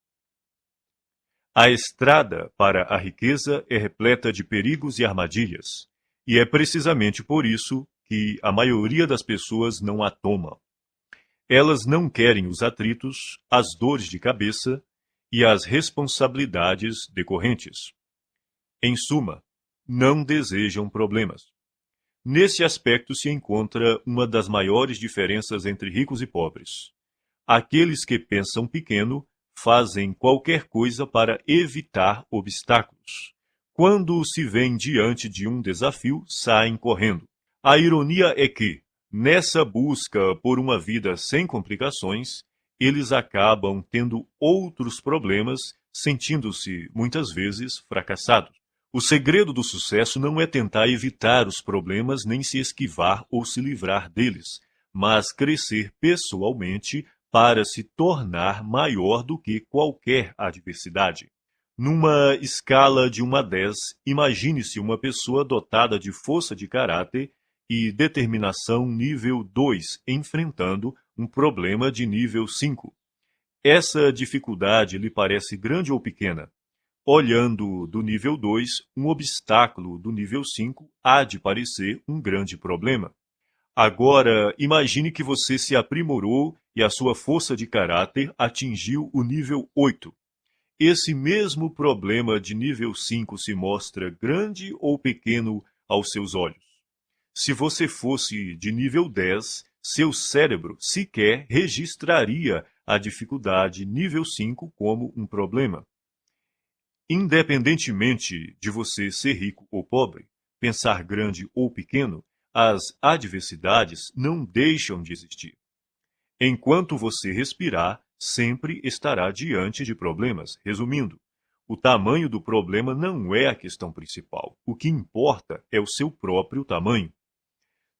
A estrada para a riqueza é repleta de perigos e armadilhas, e é precisamente por isso que a maioria das pessoas não a toma. Elas não querem os atritos, as dores de cabeça e as responsabilidades decorrentes. Em suma, não desejam problemas. Nesse aspecto se encontra uma das maiores diferenças entre ricos e pobres. Aqueles que pensam pequeno fazem qualquer coisa para evitar obstáculos. Quando se veem diante de um desafio, saem correndo. A ironia é que, nessa busca por uma vida sem complicações, eles acabam tendo outros problemas, sentindo-se, muitas vezes, fracassados. O segredo do sucesso não é tentar evitar os problemas nem se esquivar ou se livrar deles, mas crescer pessoalmente para se tornar maior do que qualquer adversidade. Numa escala de 1 a 10, imagine-se uma pessoa dotada de força de caráter e determinação nível 2, enfrentando um problema de nível 5. Essa dificuldade lhe parece grande ou pequena? Olhando do nível 2, um obstáculo do nível 5 há de parecer um grande problema. Agora, imagine que você se aprimorou e a sua força de caráter atingiu o nível 8. Esse mesmo problema de nível 5 se mostra grande ou pequeno aos seus olhos? Se você fosse de nível 10, seu cérebro sequer registraria a dificuldade nível 5 como um problema. Independentemente de você ser rico ou pobre, pensar grande ou pequeno, as adversidades não deixam de existir. Enquanto você respirar, sempre estará diante de problemas. Resumindo, o tamanho do problema não é a questão principal. O que importa é o seu próprio tamanho.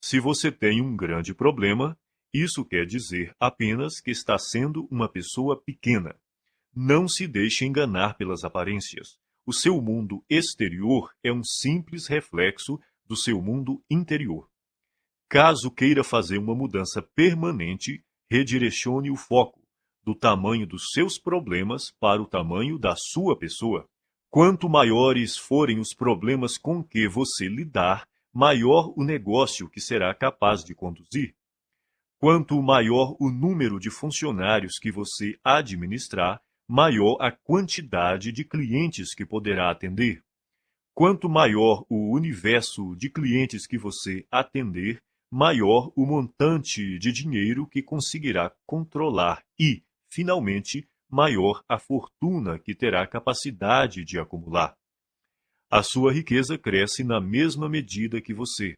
Se você tem um grande problema, isso quer dizer apenas que está sendo uma pessoa pequena. Não se deixe enganar pelas aparências. O seu mundo exterior é um simples reflexo do seu mundo interior. Caso queira fazer uma mudança permanente, redirecione o foco do tamanho dos seus problemas para o tamanho da sua pessoa. Quanto maiores forem os problemas com que você lidar, maior o negócio que será capaz de conduzir. Quanto maior o número de funcionários que você administrar, maior a quantidade de clientes que poderá atender. Quanto maior o universo de clientes que você atender, maior o montante de dinheiro que conseguirá controlar e, finalmente, maior a fortuna que terá capacidade de acumular. A sua riqueza cresce na mesma medida que você.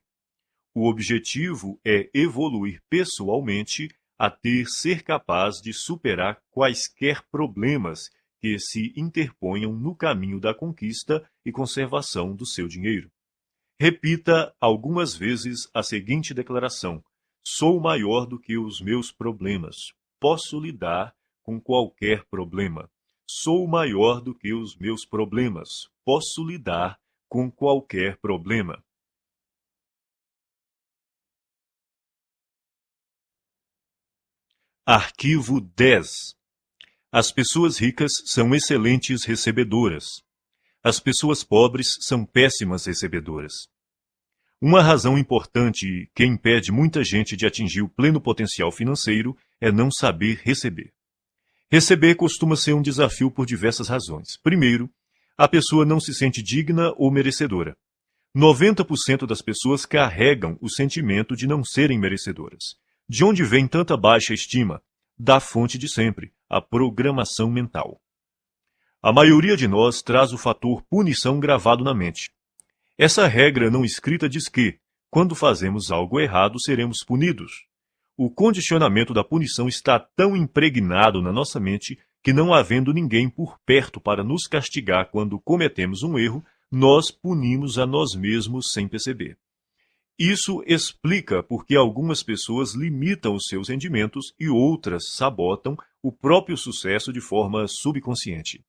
O objetivo é evoluir pessoalmente até ser capaz de superar quaisquer problemas que se interponham no caminho da conquista e conservação do seu dinheiro. Repita algumas vezes a seguinte declaração: sou maior do que os meus problemas. Posso lidar com qualquer problema. Sou maior do que os meus problemas. Posso lidar com qualquer problema. Arquivo 10. As pessoas ricas são excelentes recebedoras. As pessoas pobres são péssimas recebedoras. Uma razão importante que impede muita gente de atingir o pleno potencial financeiro é não saber receber. Receber costuma ser um desafio por diversas razões. Primeiro, a pessoa não se sente digna ou merecedora. 90% das pessoas carregam o sentimento de não serem merecedoras. De onde vem tanta baixa estima? Da fonte de sempre, a programação mental. A maioria de nós traz o fator punição gravado na mente. Essa regra não escrita diz que, quando fazemos algo errado, seremos punidos. O condicionamento da punição está tão impregnado na nossa mente que, não havendo ninguém por perto para nos castigar quando cometemos um erro, nós punimos a nós mesmos sem perceber. Isso explica por que algumas pessoas limitam os seus rendimentos e outras sabotam o próprio sucesso de forma subconsciente.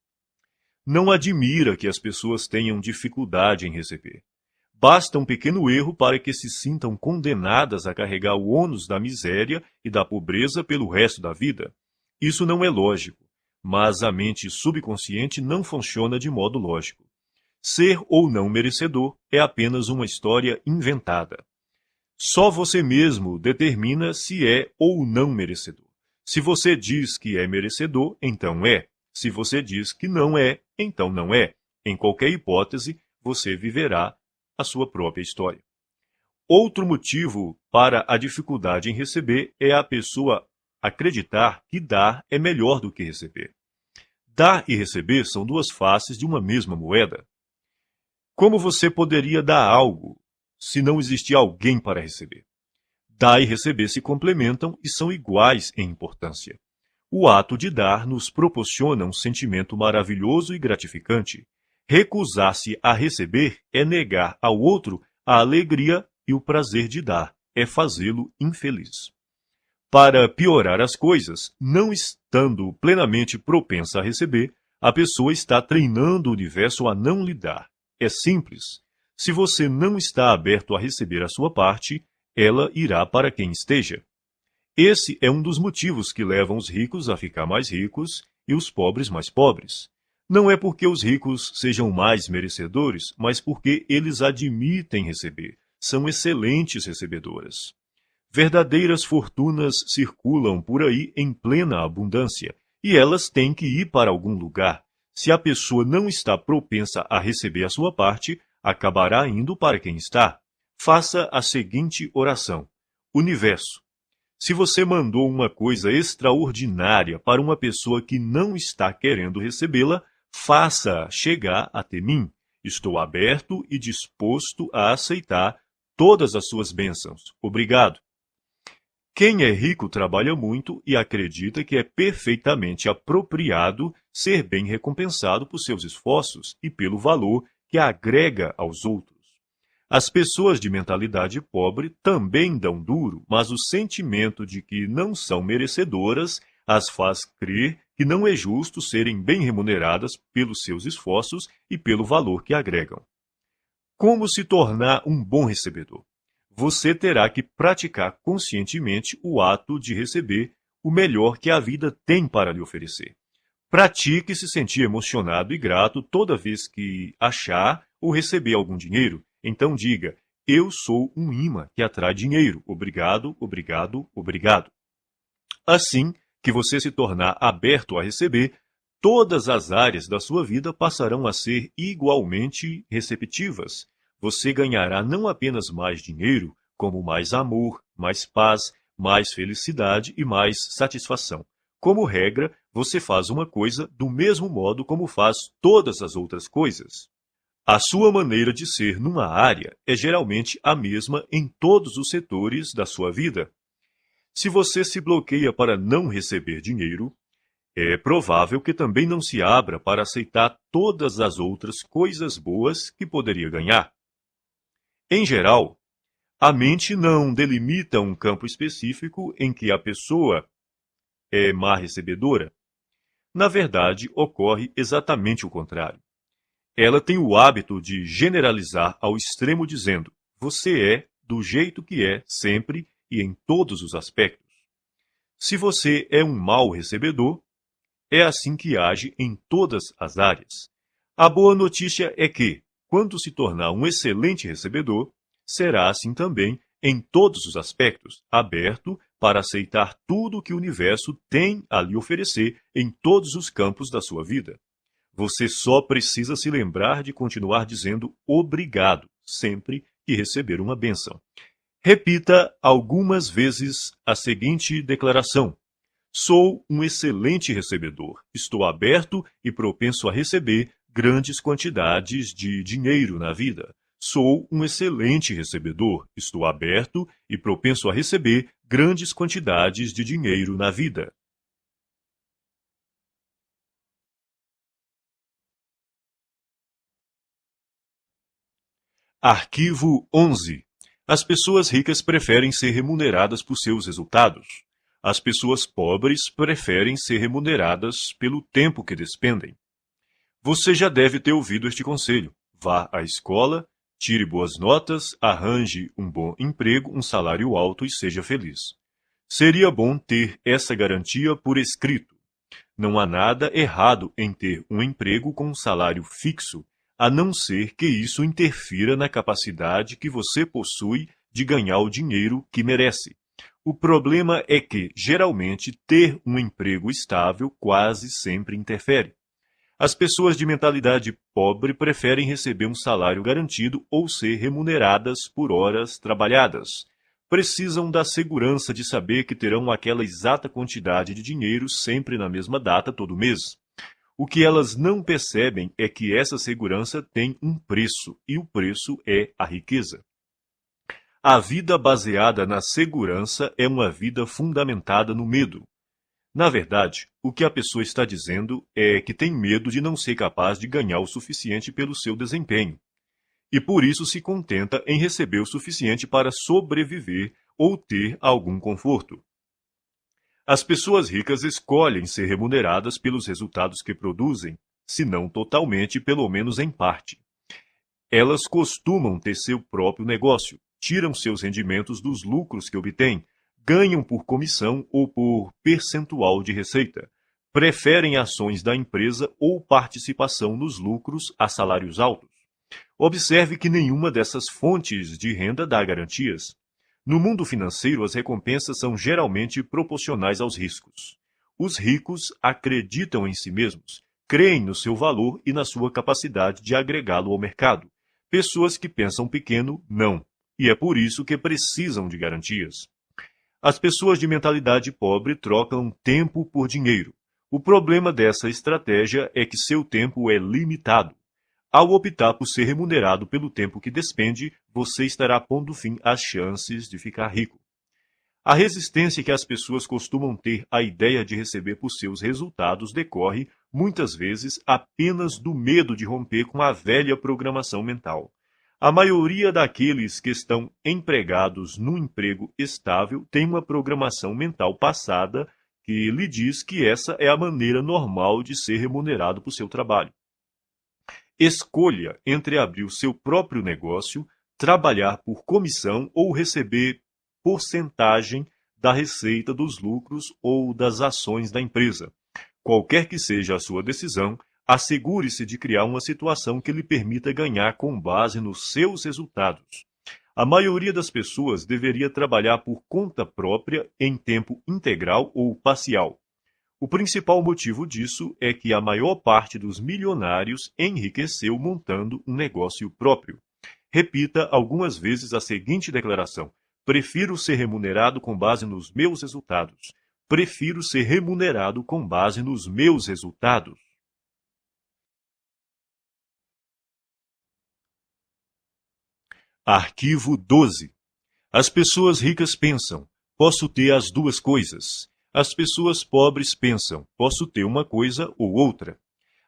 Não admira que as pessoas tenham dificuldade em receber. Basta um pequeno erro para que se sintam condenadas a carregar o ônus da miséria e da pobreza pelo resto da vida. Isso não é lógico, mas a mente subconsciente não funciona de modo lógico. Ser ou não merecedor é apenas uma história inventada. Só você mesmo determina se é ou não merecedor. Se você diz que é merecedor, então é. Se você diz que não é, então não é. Em qualquer hipótese, você viverá a sua própria história. Outro motivo para a dificuldade em receber é a pessoa acreditar que dar é melhor do que receber. Dar e receber são duas faces de uma mesma moeda. Como você poderia dar algo se não existir alguém para receber? Dar e receber se complementam e são iguais em importância. O ato de dar nos proporciona um sentimento maravilhoso e gratificante. Recusar-se a receber é negar ao outro a alegria e o prazer de dar, é fazê-lo infeliz. Para piorar as coisas, não estando plenamente propensa a receber, a pessoa está treinando o universo a não lhe dar. É simples. Se você não está aberto a receber a sua parte, ela irá para quem esteja. Esse é um dos motivos que levam os ricos a ficar mais ricos e os pobres mais pobres. Não é porque os ricos sejam mais merecedores, mas porque eles admitem receber. São excelentes recebedoras. Verdadeiras fortunas circulam por aí em plena abundância, e elas têm que ir para algum lugar. Se a pessoa não está propensa a receber a sua parte, acabará indo para quem está. Faça a seguinte oração: Universo, se você mandou uma coisa extraordinária para uma pessoa que não está querendo recebê-la, faça chegar até mim. Estou aberto e disposto a aceitar todas as suas bênçãos. Obrigado. Quem é rico trabalha muito e acredita que é perfeitamente apropriado ser bem recompensado por seus esforços e pelo valor que agrega aos outros. As pessoas de mentalidade pobre também dão duro, mas o sentimento de que não são merecedoras as faz crer que não é justo serem bem remuneradas pelos seus esforços e pelo valor que agregam. Como se tornar um bom recebedor? Você terá que praticar conscientemente o ato de receber o melhor que a vida tem para lhe oferecer. Pratique se sentir emocionado e grato toda vez que achar ou receber algum dinheiro. Então diga, eu sou um imã que atrai dinheiro. Obrigado, obrigado, obrigado. Assim que você se tornar aberto a receber, todas as áreas da sua vida passarão a ser igualmente receptivas. Você ganhará não apenas mais dinheiro, como mais amor, mais paz, mais felicidade e mais satisfação. Como regra, você faz uma coisa do mesmo modo como faz todas as outras coisas. A sua maneira de ser numa área é geralmente a mesma em todos os setores da sua vida. Se você se bloqueia para não receber dinheiro, é provável que também não se abra para aceitar todas as outras coisas boas que poderia ganhar. Em geral, a mente não delimita um campo específico em que a pessoa é má recebedora. Na verdade, ocorre exatamente o contrário. Ela tem o hábito de generalizar ao extremo dizendo, você é do jeito que é sempre e em todos os aspectos. Se você é um mau recebedor, é assim que age em todas as áreas. A boa notícia é que, quando se tornar um excelente recebedor, será assim também em todos os aspectos, aberto para aceitar tudo que o universo tem a lhe oferecer em todos os campos da sua vida. Você só precisa se lembrar de continuar dizendo obrigado sempre que receber uma bênção. Repita algumas vezes a seguinte declaração. Sou um excelente recebedor. Estou aberto e propenso a receber grandes quantidades de dinheiro na vida. Sou um excelente recebedor. Estou aberto e propenso a receber grandes quantidades de dinheiro na vida. Arquivo 11. As pessoas ricas preferem ser remuneradas por seus resultados. As pessoas pobres preferem ser remuneradas pelo tempo que despendem. Você já deve ter ouvido este conselho. Vá à escola, tire boas notas, arranje um bom emprego, um salário alto e seja feliz. Seria bom ter essa garantia por escrito. Não há nada errado em ter um emprego com um salário fixo, a não ser que isso interfira na capacidade que você possui de ganhar o dinheiro que merece. O problema é que, geralmente, ter um emprego estável quase sempre interfere. As pessoas de mentalidade pobre preferem receber um salário garantido ou ser remuneradas por horas trabalhadas. Precisam da segurança de saber que terão aquela exata quantidade de dinheiro sempre na mesma data todo mês. O que elas não percebem é que essa segurança tem um preço, e o preço é a riqueza. A vida baseada na segurança é uma vida fundamentada no medo. Na verdade, o que a pessoa está dizendo é que tem medo de não ser capaz de ganhar o suficiente pelo seu desempenho. E por isso se contenta em receber o suficiente para sobreviver ou ter algum conforto. As pessoas ricas escolhem ser remuneradas pelos resultados que produzem, se não totalmente, pelo menos em parte. Elas costumam ter seu próprio negócio, tiram seus rendimentos dos lucros que obtêm, ganham por comissão ou por percentual de receita, preferem ações da empresa ou participação nos lucros a salários altos. Observe que nenhuma dessas fontes de renda dá garantias. No mundo financeiro, as recompensas são geralmente proporcionais aos riscos. Os ricos acreditam em si mesmos, creem no seu valor e na sua capacidade de agregá-lo ao mercado. Pessoas que pensam pequeno, não. E é por isso que precisam de garantias. As pessoas de mentalidade pobre trocam tempo por dinheiro. O problema dessa estratégia é que seu tempo é limitado. Ao optar por ser remunerado pelo tempo que despende, você estará pondo fim às chances de ficar rico. A resistência que as pessoas costumam ter à ideia de receber por seus resultados decorre, muitas vezes, apenas do medo de romper com a velha programação mental. A maioria daqueles que estão empregados num emprego estável tem uma programação mental passada que lhe diz que essa é a maneira normal de ser remunerado por seu trabalho. Escolha entre abrir o seu próprio negócio, trabalhar por comissão ou receber porcentagem da receita dos lucros ou das ações da empresa. Qualquer que seja a sua decisão, assegure-se de criar uma situação que lhe permita ganhar com base nos seus resultados. A maioria das pessoas deveria trabalhar por conta própria em tempo integral ou parcial. O principal motivo disso é que a maior parte dos milionários enriqueceu montando um negócio próprio. Repita algumas vezes a seguinte declaração: prefiro ser remunerado com base nos meus resultados. Prefiro ser remunerado com base nos meus resultados. Arquivo 12. As pessoas ricas pensam: posso ter as duas coisas. As pessoas pobres pensam: posso ter uma coisa ou outra.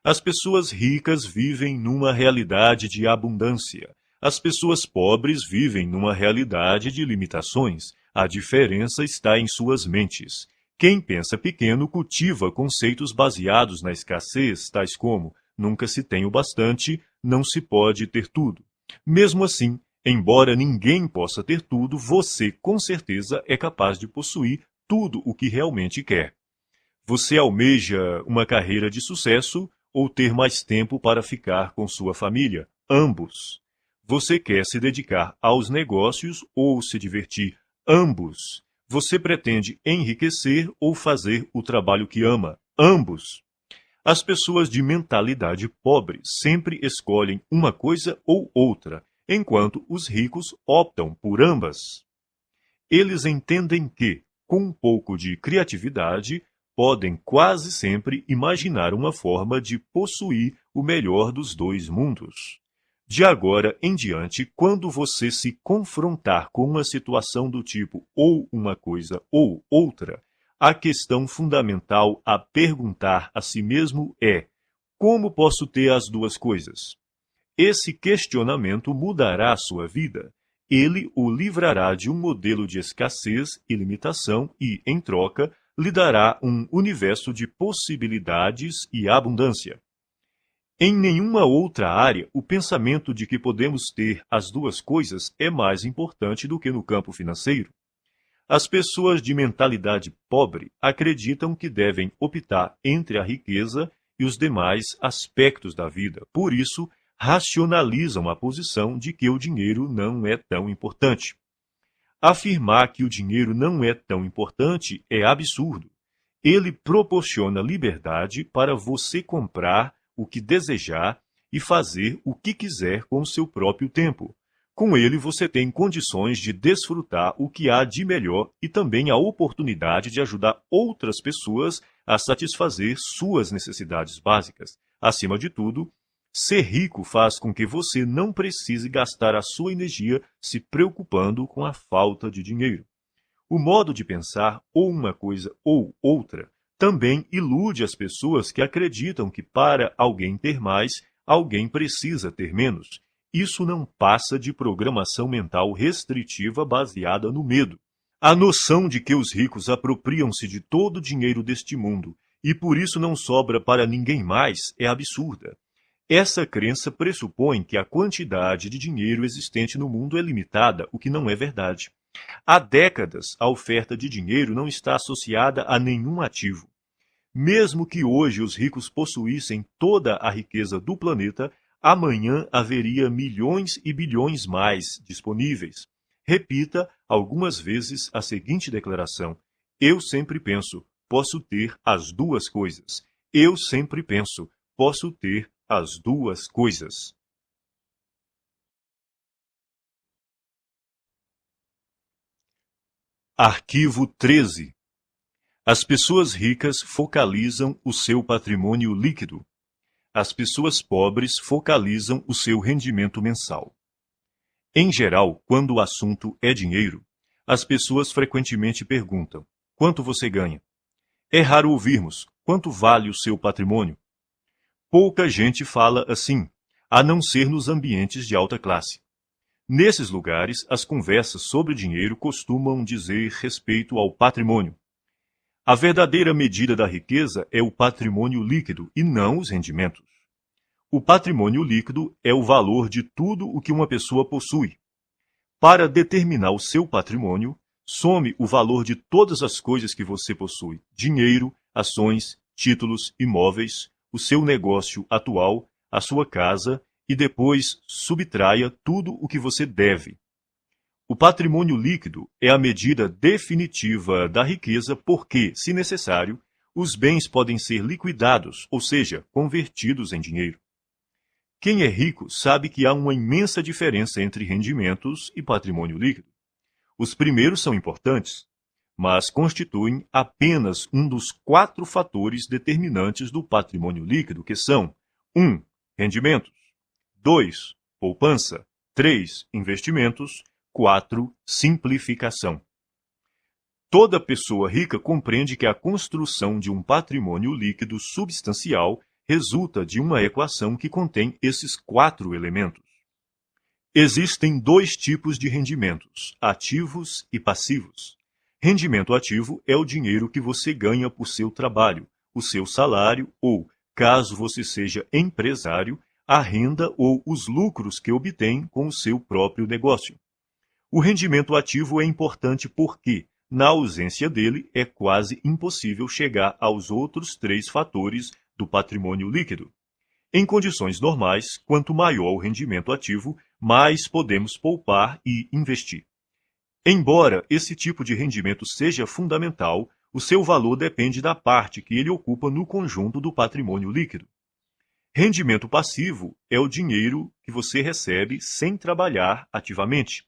As pessoas ricas vivem numa realidade de abundância. As pessoas pobres vivem numa realidade de limitações. A diferença está em suas mentes. Quem pensa pequeno cultiva conceitos baseados na escassez, tais como: nunca se tem o bastante, não se pode ter tudo. Mesmo assim, embora ninguém possa ter tudo, você com certeza é capaz de possuir tudo o que realmente quer. Você almeja uma carreira de sucesso ou ter mais tempo para ficar com sua família? Ambos. Você quer se dedicar aos negócios ou se divertir? Ambos. Você pretende enriquecer ou fazer o trabalho que ama? Ambos. As pessoas de mentalidade pobre sempre escolhem uma coisa ou outra, enquanto os ricos optam por ambas. Eles entendem que, com um pouco de criatividade, podem quase sempre imaginar uma forma de possuir o melhor dos dois mundos. De agora em diante, quando você se confrontar com uma situação do tipo ou uma coisa ou outra, a questão fundamental a perguntar a si mesmo é: como posso ter as duas coisas? Esse questionamento mudará a sua vida. Ele o livrará de um modelo de escassez e limitação e, em troca, lhe dará um universo de possibilidades e abundância. Em nenhuma outra área, o pensamento de que podemos ter as duas coisas é mais importante do que no campo financeiro. As pessoas de mentalidade pobre acreditam que devem optar entre a riqueza e os demais aspectos da vida. Por isso, racionalizam a posição de que o dinheiro não é tão importante. Afirmar que o dinheiro não é tão importante é absurdo. Ele proporciona liberdade para você comprar o que desejar e fazer o que quiser com o seu próprio tempo. Com ele, você tem condições de desfrutar o que há de melhor e também a oportunidade de ajudar outras pessoas a satisfazer suas necessidades básicas. Acima de tudo, ser rico faz com que você não precise gastar a sua energia se preocupando com a falta de dinheiro. O modo de pensar, ou uma coisa ou outra, também ilude as pessoas que acreditam que para alguém ter mais, alguém precisa ter menos. Isso não passa de programação mental restritiva baseada no medo. A noção de que os ricos apropriam-se de todo o dinheiro deste mundo e por isso não sobra para ninguém mais é absurda. Essa crença pressupõe que a quantidade de dinheiro existente no mundo é limitada, o que não é verdade. Há décadas, a oferta de dinheiro não está associada a nenhum ativo. Mesmo que hoje os ricos possuíssem toda a riqueza do planeta, amanhã haveria milhões e bilhões mais disponíveis. Repita algumas vezes a seguinte declaração: eu sempre penso, posso ter as duas coisas. Eu sempre penso, posso ter as duas coisas. Arquivo 13. As pessoas ricas focalizam o seu patrimônio líquido. As pessoas pobres focalizam o seu rendimento mensal. Em geral, quando o assunto é dinheiro, as pessoas frequentemente perguntam: quanto você ganha? É raro ouvirmos: quanto vale o seu patrimônio? Pouca gente fala assim, a não ser nos ambientes de alta classe. Nesses lugares, as conversas sobre dinheiro costumam dizer respeito ao patrimônio. A verdadeira medida da riqueza é o patrimônio líquido e não os rendimentos. O patrimônio líquido é o valor de tudo o que uma pessoa possui. Para determinar o seu patrimônio, some o valor de todas as coisas que você possui: dinheiro, ações, títulos, imóveis, o seu negócio atual, a sua casa, e depois subtraia tudo o que você deve. O patrimônio líquido é a medida definitiva da riqueza porque, se necessário, os bens podem ser liquidados, ou seja, convertidos em dinheiro. Quem é rico sabe que há uma imensa diferença entre rendimentos e patrimônio líquido. Os primeiros são importantes, mas constituem apenas um dos 4 fatores determinantes do patrimônio líquido, que são: 1. Rendimentos. 2. Poupança. 3. Investimentos. 4. Simplificação. Toda pessoa rica compreende que a construção de um patrimônio líquido substancial resulta de uma equação que contém esses 4 elementos. Existem 2 tipos de rendimentos: ativos e passivos. Rendimento ativo é o dinheiro que você ganha por seu trabalho, o seu salário ou, caso você seja empresário, a renda ou os lucros que obtém com o seu próprio negócio. O rendimento ativo é importante porque, na ausência dele, é quase impossível chegar aos outros 3 fatores do patrimônio líquido. Em condições normais, quanto maior o rendimento ativo, mais podemos poupar e investir. Embora esse tipo de rendimento seja fundamental, o seu valor depende da parte que ele ocupa no conjunto do patrimônio líquido. Rendimento passivo é o dinheiro que você recebe sem trabalhar ativamente.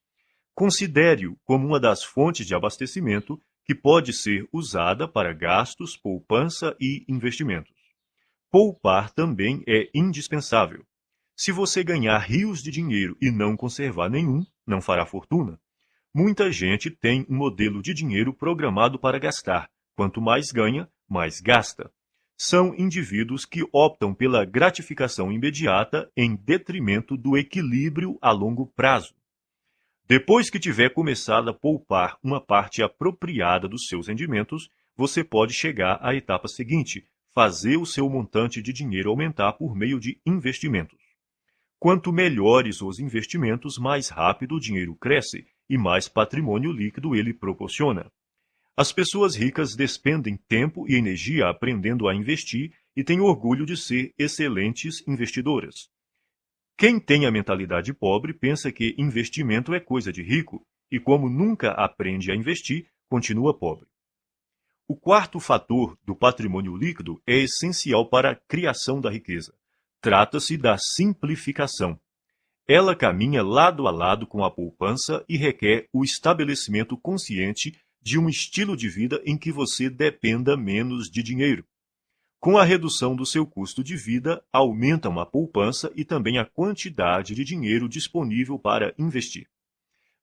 Considere-o como uma das fontes de abastecimento que pode ser usada para gastos, poupança e investimentos. Poupar também é indispensável. Se você ganhar rios de dinheiro e não conservar nenhum, não fará fortuna. Muita gente tem um modelo de dinheiro programado para gastar. Quanto mais ganha, mais gasta. São indivíduos que optam pela gratificação imediata em detrimento do equilíbrio a longo prazo. Depois que tiver começado a poupar uma parte apropriada dos seus rendimentos, você pode chegar à etapa seguinte: fazer o seu montante de dinheiro aumentar por meio de investimentos. Quanto melhores os investimentos, mais rápido o dinheiro cresce e mais patrimônio líquido ele proporciona. As pessoas ricas despendem tempo e energia aprendendo a investir e têm orgulho de ser excelentes investidoras. Quem tem a mentalidade pobre pensa que investimento é coisa de rico e, como nunca aprende a investir, continua pobre. O quarto fator do patrimônio líquido é essencial para a criação da riqueza. Trata-se da simplificação. Ela caminha lado a lado com a poupança e requer o estabelecimento consciente de um estilo de vida em que você dependa menos de dinheiro. Com a redução do seu custo de vida, aumentam a poupança e também a quantidade de dinheiro disponível para investir.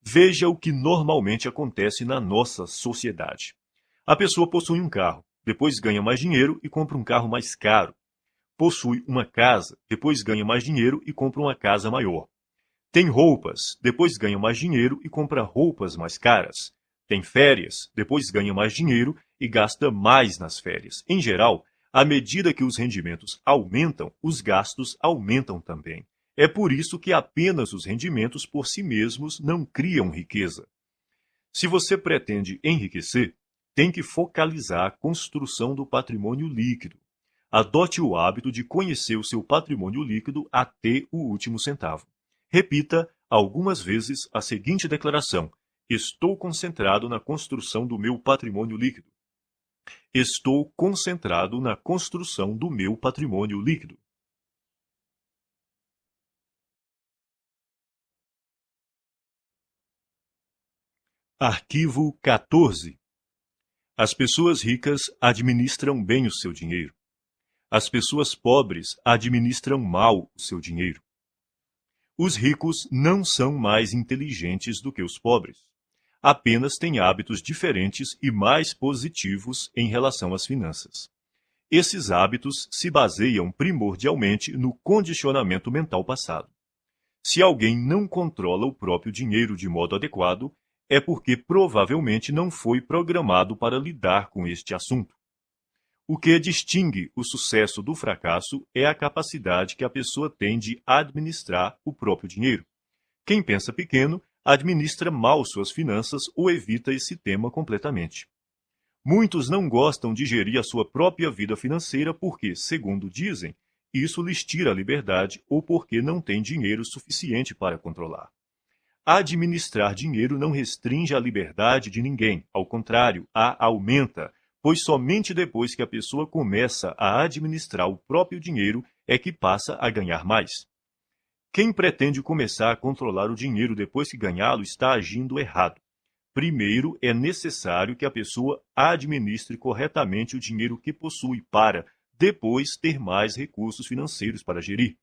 Veja o que normalmente acontece na nossa sociedade. A pessoa possui um carro, depois ganha mais dinheiro e compra um carro mais caro. Possui uma casa, depois ganha mais dinheiro e compra uma casa maior. Tem roupas, depois ganha mais dinheiro e compra roupas mais caras. Tem férias, depois ganha mais dinheiro e gasta mais nas férias. Em geral, à medida que os rendimentos aumentam, os gastos aumentam também. É por isso que apenas os rendimentos por si mesmos não criam riqueza. Se você pretende enriquecer, tem que focalizar a construção do patrimônio líquido. Adote o hábito de conhecer o seu patrimônio líquido até o último centavo. Repita algumas vezes a seguinte declaração: estou concentrado na construção do meu patrimônio líquido. Estou concentrado na construção do meu patrimônio líquido. Arquivo 14. As pessoas ricas administram bem o seu dinheiro. As pessoas pobres administram mal o seu dinheiro. Os ricos não são mais inteligentes do que os pobres. Apenas têm hábitos diferentes e mais positivos em relação às finanças. Esses hábitos se baseiam primordialmente no condicionamento mental passado. Se alguém não controla o próprio dinheiro de modo adequado, é porque provavelmente não foi programado para lidar com este assunto. O que distingue o sucesso do fracasso é a capacidade que a pessoa tem de administrar o próprio dinheiro. Quem pensa pequeno administra mal suas finanças ou evita esse tema completamente. Muitos não gostam de gerir a sua própria vida financeira porque, segundo dizem, isso lhes tira a liberdade ou porque não têm dinheiro suficiente para controlar. Administrar dinheiro não restringe a liberdade de ninguém, ao contrário, a aumenta, pois somente depois que a pessoa começa a administrar o próprio dinheiro é que passa a ganhar mais. Quem pretende começar a controlar o dinheiro depois que ganhá-lo está agindo errado. Primeiro, é necessário que a pessoa administre corretamente o dinheiro que possui para, depois, ter mais recursos financeiros para gerir.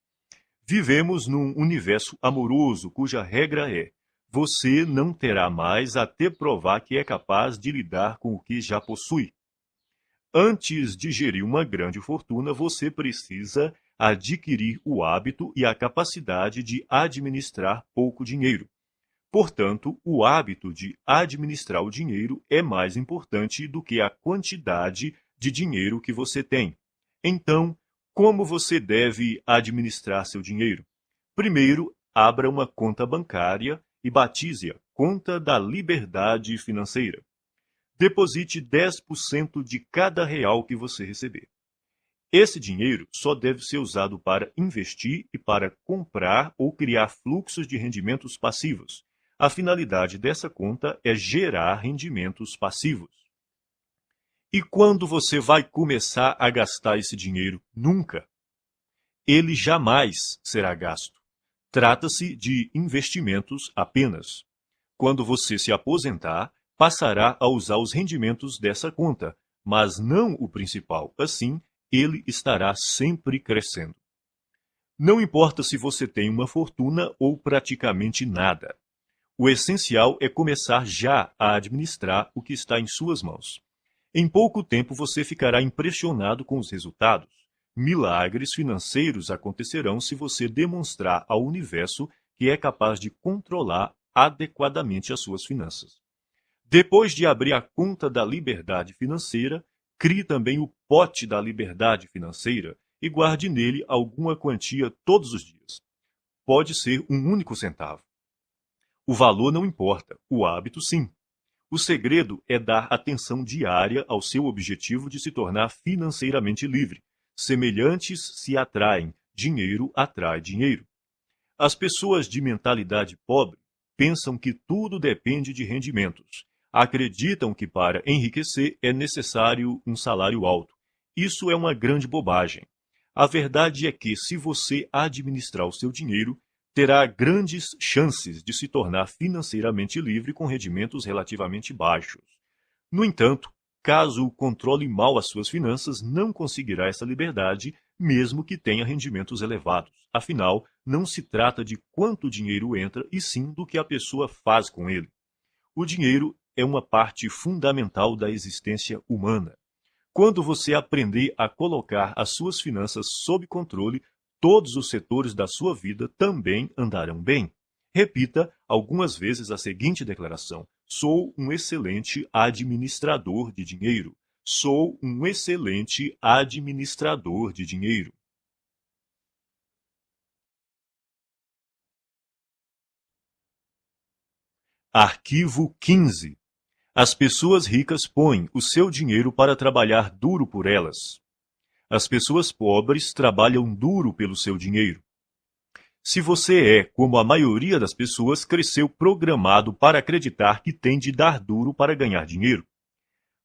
Vivemos num universo amoroso cuja regra é: você não terá mais até provar que é capaz de lidar com o que já possui. Antes de gerir uma grande fortuna, você precisa adquirir o hábito e a capacidade de administrar pouco dinheiro. Portanto, o hábito de administrar o dinheiro é mais importante do que a quantidade de dinheiro que você tem. Então, como você deve administrar seu dinheiro? Primeiro, abra uma conta bancária e batize-a Conta da Liberdade Financeira. Deposite 10% de cada real que você receber. Esse dinheiro só deve ser usado para investir e para comprar ou criar fluxos de rendimentos passivos. A finalidade dessa conta é gerar rendimentos passivos. E quando você vai começar a gastar esse dinheiro? Nunca. Ele jamais será gasto. Trata-se de investimentos apenas. Quando você se aposentar, passará a usar os rendimentos dessa conta, mas não o principal. Assim, ele estará sempre crescendo. Não importa se você tem uma fortuna ou praticamente nada. O essencial é começar já a administrar o que está em suas mãos. Em pouco tempo você ficará impressionado com os resultados. Milagres financeiros acontecerão se você demonstrar ao universo que é capaz de controlar adequadamente as suas finanças. Depois de abrir a conta da liberdade financeira, crie também o pote da liberdade financeira e guarde nele alguma quantia todos os dias. Pode ser um único centavo. O valor não importa, o hábito sim. O segredo é dar atenção diária ao seu objetivo de se tornar financeiramente livre. Semelhantes se atraem, dinheiro atrai dinheiro. As pessoas de mentalidade pobre pensam que tudo depende de rendimentos. Acreditam que para enriquecer é necessário um salário alto. Isso é uma grande bobagem. A verdade é que, se você administrar o seu dinheiro, terá grandes chances de se tornar financeiramente livre com rendimentos relativamente baixos. No entanto, caso controle mal as suas finanças, não conseguirá essa liberdade, mesmo que tenha rendimentos elevados. Afinal, não se trata de quanto dinheiro entra, e sim do que a pessoa faz com ele. O dinheiro é uma parte fundamental da existência humana. Quando você aprender a colocar as suas finanças sob controle, todos os setores da sua vida também andarão bem. Repita algumas vezes a seguinte declaração: sou um excelente administrador de dinheiro. Sou um excelente administrador de dinheiro. Arquivo 15. As pessoas ricas põem o seu dinheiro para trabalhar duro por elas. As pessoas pobres trabalham duro pelo seu dinheiro. Se você é, como a maioria das pessoas, cresceu programado para acreditar que tem de dar duro para ganhar dinheiro.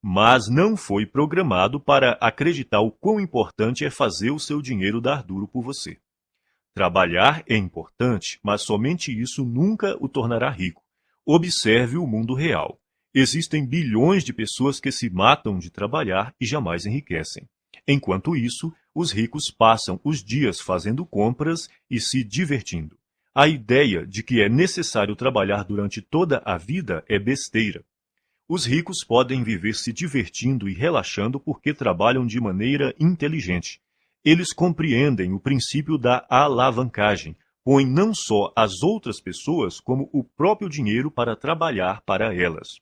Mas não foi programado para acreditar o quão importante é fazer o seu dinheiro dar duro por você. Trabalhar é importante, mas somente isso nunca o tornará rico. Observe o mundo real. Existem bilhões de pessoas que se matam de trabalhar e jamais enriquecem. Enquanto isso, os ricos passam os dias fazendo compras e se divertindo. A ideia de que é necessário trabalhar durante toda a vida é besteira. Os ricos podem viver se divertindo e relaxando porque trabalham de maneira inteligente. Eles compreendem o princípio da alavancagem, põem não só as outras pessoas, como o próprio dinheiro para trabalhar para elas.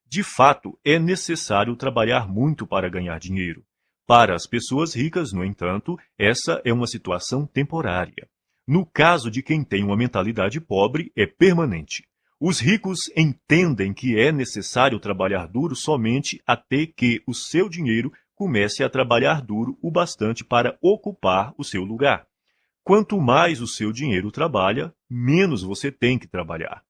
De fato, é necessário trabalhar muito para ganhar dinheiro. Para as pessoas ricas, no entanto, essa é uma situação temporária. No caso de quem tem uma mentalidade pobre, é permanente. Os ricos entendem que é necessário trabalhar duro somente até que o seu dinheiro comece a trabalhar duro o bastante para ocupar o seu lugar. Quanto mais o seu dinheiro trabalha, menos você tem que trabalhar.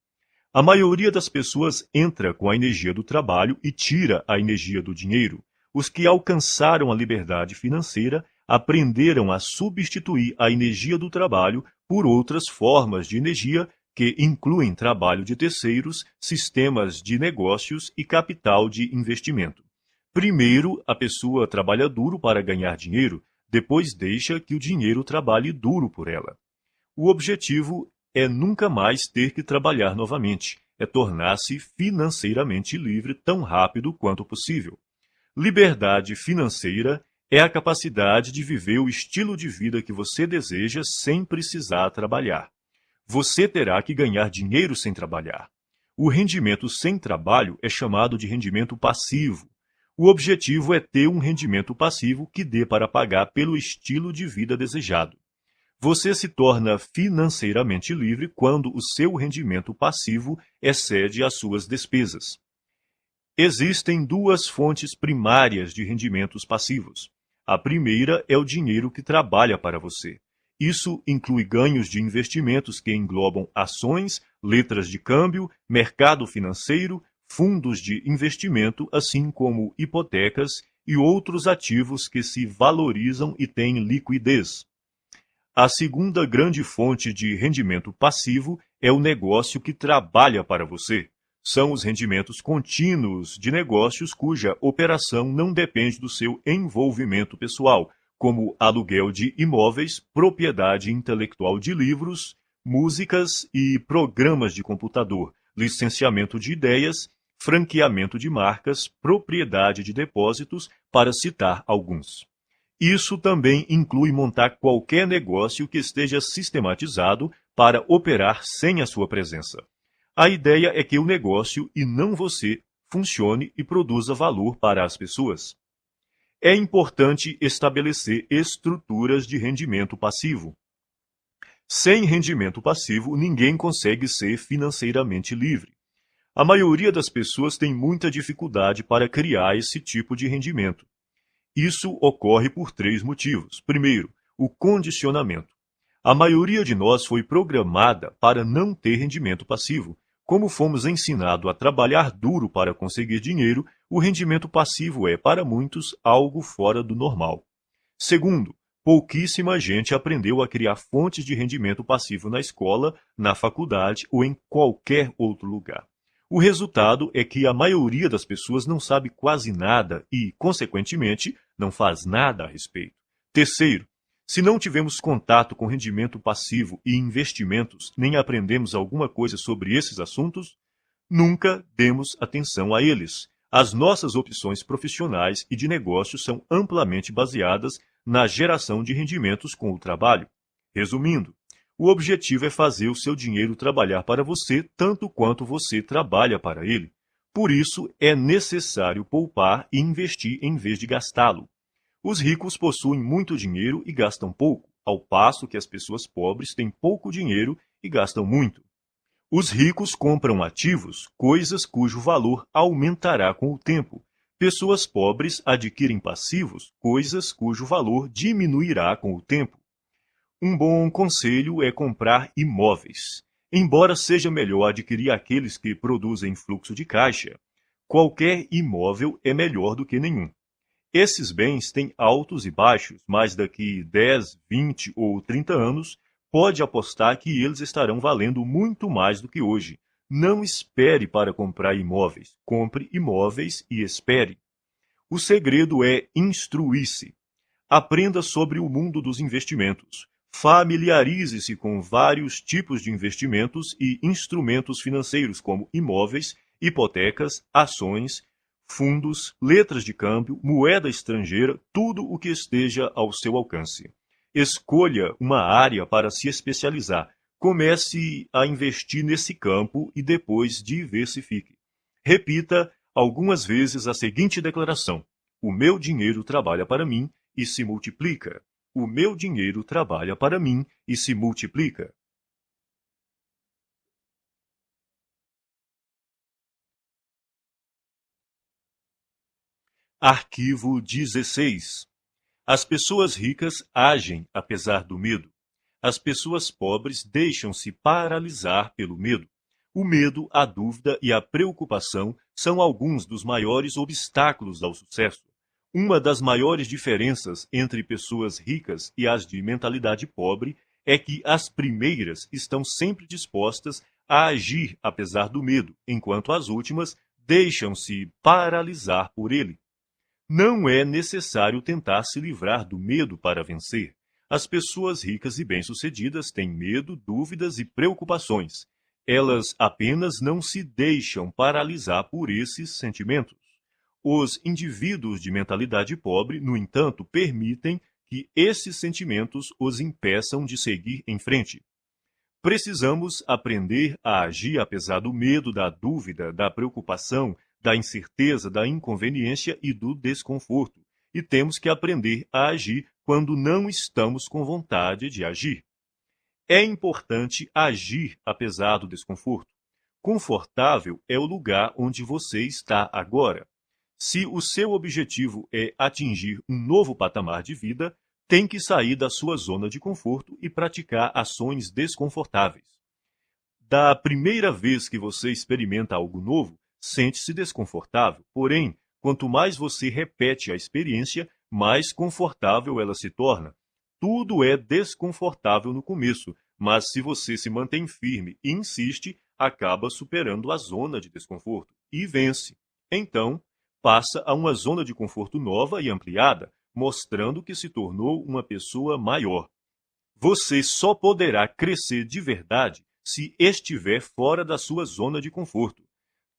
A maioria das pessoas entra com a energia do trabalho e tira a energia do dinheiro. Os que alcançaram a liberdade financeira aprenderam a substituir a energia do trabalho por outras formas de energia que incluem trabalho de terceiros, sistemas de negócios e capital de investimento. Primeiro, a pessoa trabalha duro para ganhar dinheiro, depois deixa que o dinheiro trabalhe duro por ela. O objetivo é nunca mais ter que trabalhar novamente, é tornar-se financeiramente livre tão rápido quanto possível. Liberdade financeira é a capacidade de viver o estilo de vida que você deseja sem precisar trabalhar. Você terá que ganhar dinheiro sem trabalhar. O rendimento sem trabalho é chamado de rendimento passivo. O objetivo é ter um rendimento passivo que dê para pagar pelo estilo de vida desejado. Você se torna financeiramente livre quando o seu rendimento passivo excede as suas despesas. Existem duas fontes primárias de rendimentos passivos. A primeira é o dinheiro que trabalha para você. Isso inclui ganhos de investimentos que englobam ações, letras de câmbio, mercado financeiro, fundos de investimento, assim como hipotecas e outros ativos que se valorizam e têm liquidez. A segunda grande fonte de rendimento passivo é o negócio que trabalha para você. São os rendimentos contínuos de negócios cuja operação não depende do seu envolvimento pessoal, como aluguel de imóveis, propriedade intelectual de livros, músicas e programas de computador, licenciamento de ideias, franqueamento de marcas, propriedade de depósitos, para citar alguns. Isso também inclui montar qualquer negócio que esteja sistematizado para operar sem a sua presença. A ideia é que o negócio, e não você, funcione e produza valor para as pessoas. É importante estabelecer estruturas de rendimento passivo. Sem rendimento passivo, ninguém consegue ser financeiramente livre. A maioria das pessoas tem muita dificuldade para criar esse tipo de rendimento. Isso ocorre por três motivos. Primeiro, o condicionamento. A maioria de nós foi programada para não ter rendimento passivo. Como fomos ensinados a trabalhar duro para conseguir dinheiro, o rendimento passivo é, para muitos, algo fora do normal. Segundo, pouquíssima gente aprendeu a criar fontes de rendimento passivo na escola, na faculdade ou em qualquer outro lugar. O resultado é que a maioria das pessoas não sabe quase nada e, consequentemente, não faz nada a respeito. Terceiro, se não tivemos contato com rendimento passivo e investimentos, nem aprendemos alguma coisa sobre esses assuntos, nunca demos atenção a eles. As nossas opções profissionais e de negócios são amplamente baseadas na geração de rendimentos com o trabalho. Resumindo, o objetivo é fazer o seu dinheiro trabalhar para você tanto quanto você trabalha para ele. Por isso, é necessário poupar e investir em vez de gastá-lo. Os ricos possuem muito dinheiro e gastam pouco, ao passo que as pessoas pobres têm pouco dinheiro e gastam muito. Os ricos compram ativos, coisas cujo valor aumentará com o tempo. Pessoas pobres adquirem passivos, coisas cujo valor diminuirá com o tempo. Um bom conselho é comprar imóveis. Embora seja melhor adquirir aqueles que produzem fluxo de caixa, qualquer imóvel é melhor do que nenhum. Esses bens têm altos e baixos, mas daqui 10, 20 ou 30 anos, pode apostar que eles estarão valendo muito mais do que hoje. Não espere para comprar imóveis. Compre imóveis e espere. O segredo é instruir-se. Aprenda sobre o mundo dos investimentos. Familiarize-se com vários tipos de investimentos e instrumentos financeiros, como imóveis, hipotecas, ações, fundos, letras de câmbio, moeda estrangeira, tudo o que esteja ao seu alcance. Escolha uma área para se especializar. Comece a investir nesse campo e depois diversifique. Repita algumas vezes a seguinte declaração: o meu dinheiro trabalha para mim e se multiplica. O meu dinheiro trabalha para mim e se multiplica. Arquivo 16. As pessoas ricas agem apesar do medo. As pessoas pobres deixam-se paralisar pelo medo. O medo, a dúvida e a preocupação são alguns dos maiores obstáculos ao sucesso. Uma das maiores diferenças entre pessoas ricas e as de mentalidade pobre é que as primeiras estão sempre dispostas a agir apesar do medo, enquanto as últimas deixam-se paralisar por ele. Não é necessário tentar se livrar do medo para vencer. As pessoas ricas e bem-sucedidas têm medo, dúvidas e preocupações. Elas apenas não se deixam paralisar por esses sentimentos. Os indivíduos de mentalidade pobre, no entanto, permitem que esses sentimentos os impeçam de seguir em frente. Precisamos aprender a agir apesar do medo, da dúvida, da preocupação, da incerteza, da inconveniência e do desconforto. E temos que aprender a agir quando não estamos com vontade de agir. É importante agir apesar do desconforto. Confortável é o lugar onde você está agora. Se o seu objetivo é atingir um novo patamar de vida, tem que sair da sua zona de conforto e praticar ações desconfortáveis. Da primeira vez que você experimenta algo novo, sente-se desconfortável. Porém, quanto mais você repete a experiência, mais confortável ela se torna. Tudo é desconfortável no começo, mas se você se mantém firme e insiste, acaba superando a zona de desconforto e vence. Então, passa a uma zona de conforto nova e ampliada, mostrando que se tornou uma pessoa maior. Você só poderá crescer de verdade se estiver fora da sua zona de conforto.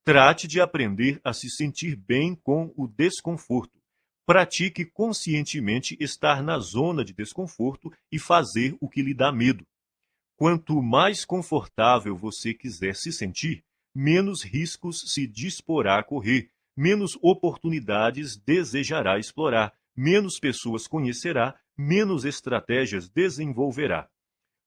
Trate de aprender a se sentir bem com o desconforto. Pratique conscientemente estar na zona de desconforto e fazer o que lhe dá medo. Quanto mais confortável você quiser se sentir, menos riscos se disporá a correr, menos oportunidades desejará explorar, menos pessoas conhecerá, menos estratégias desenvolverá.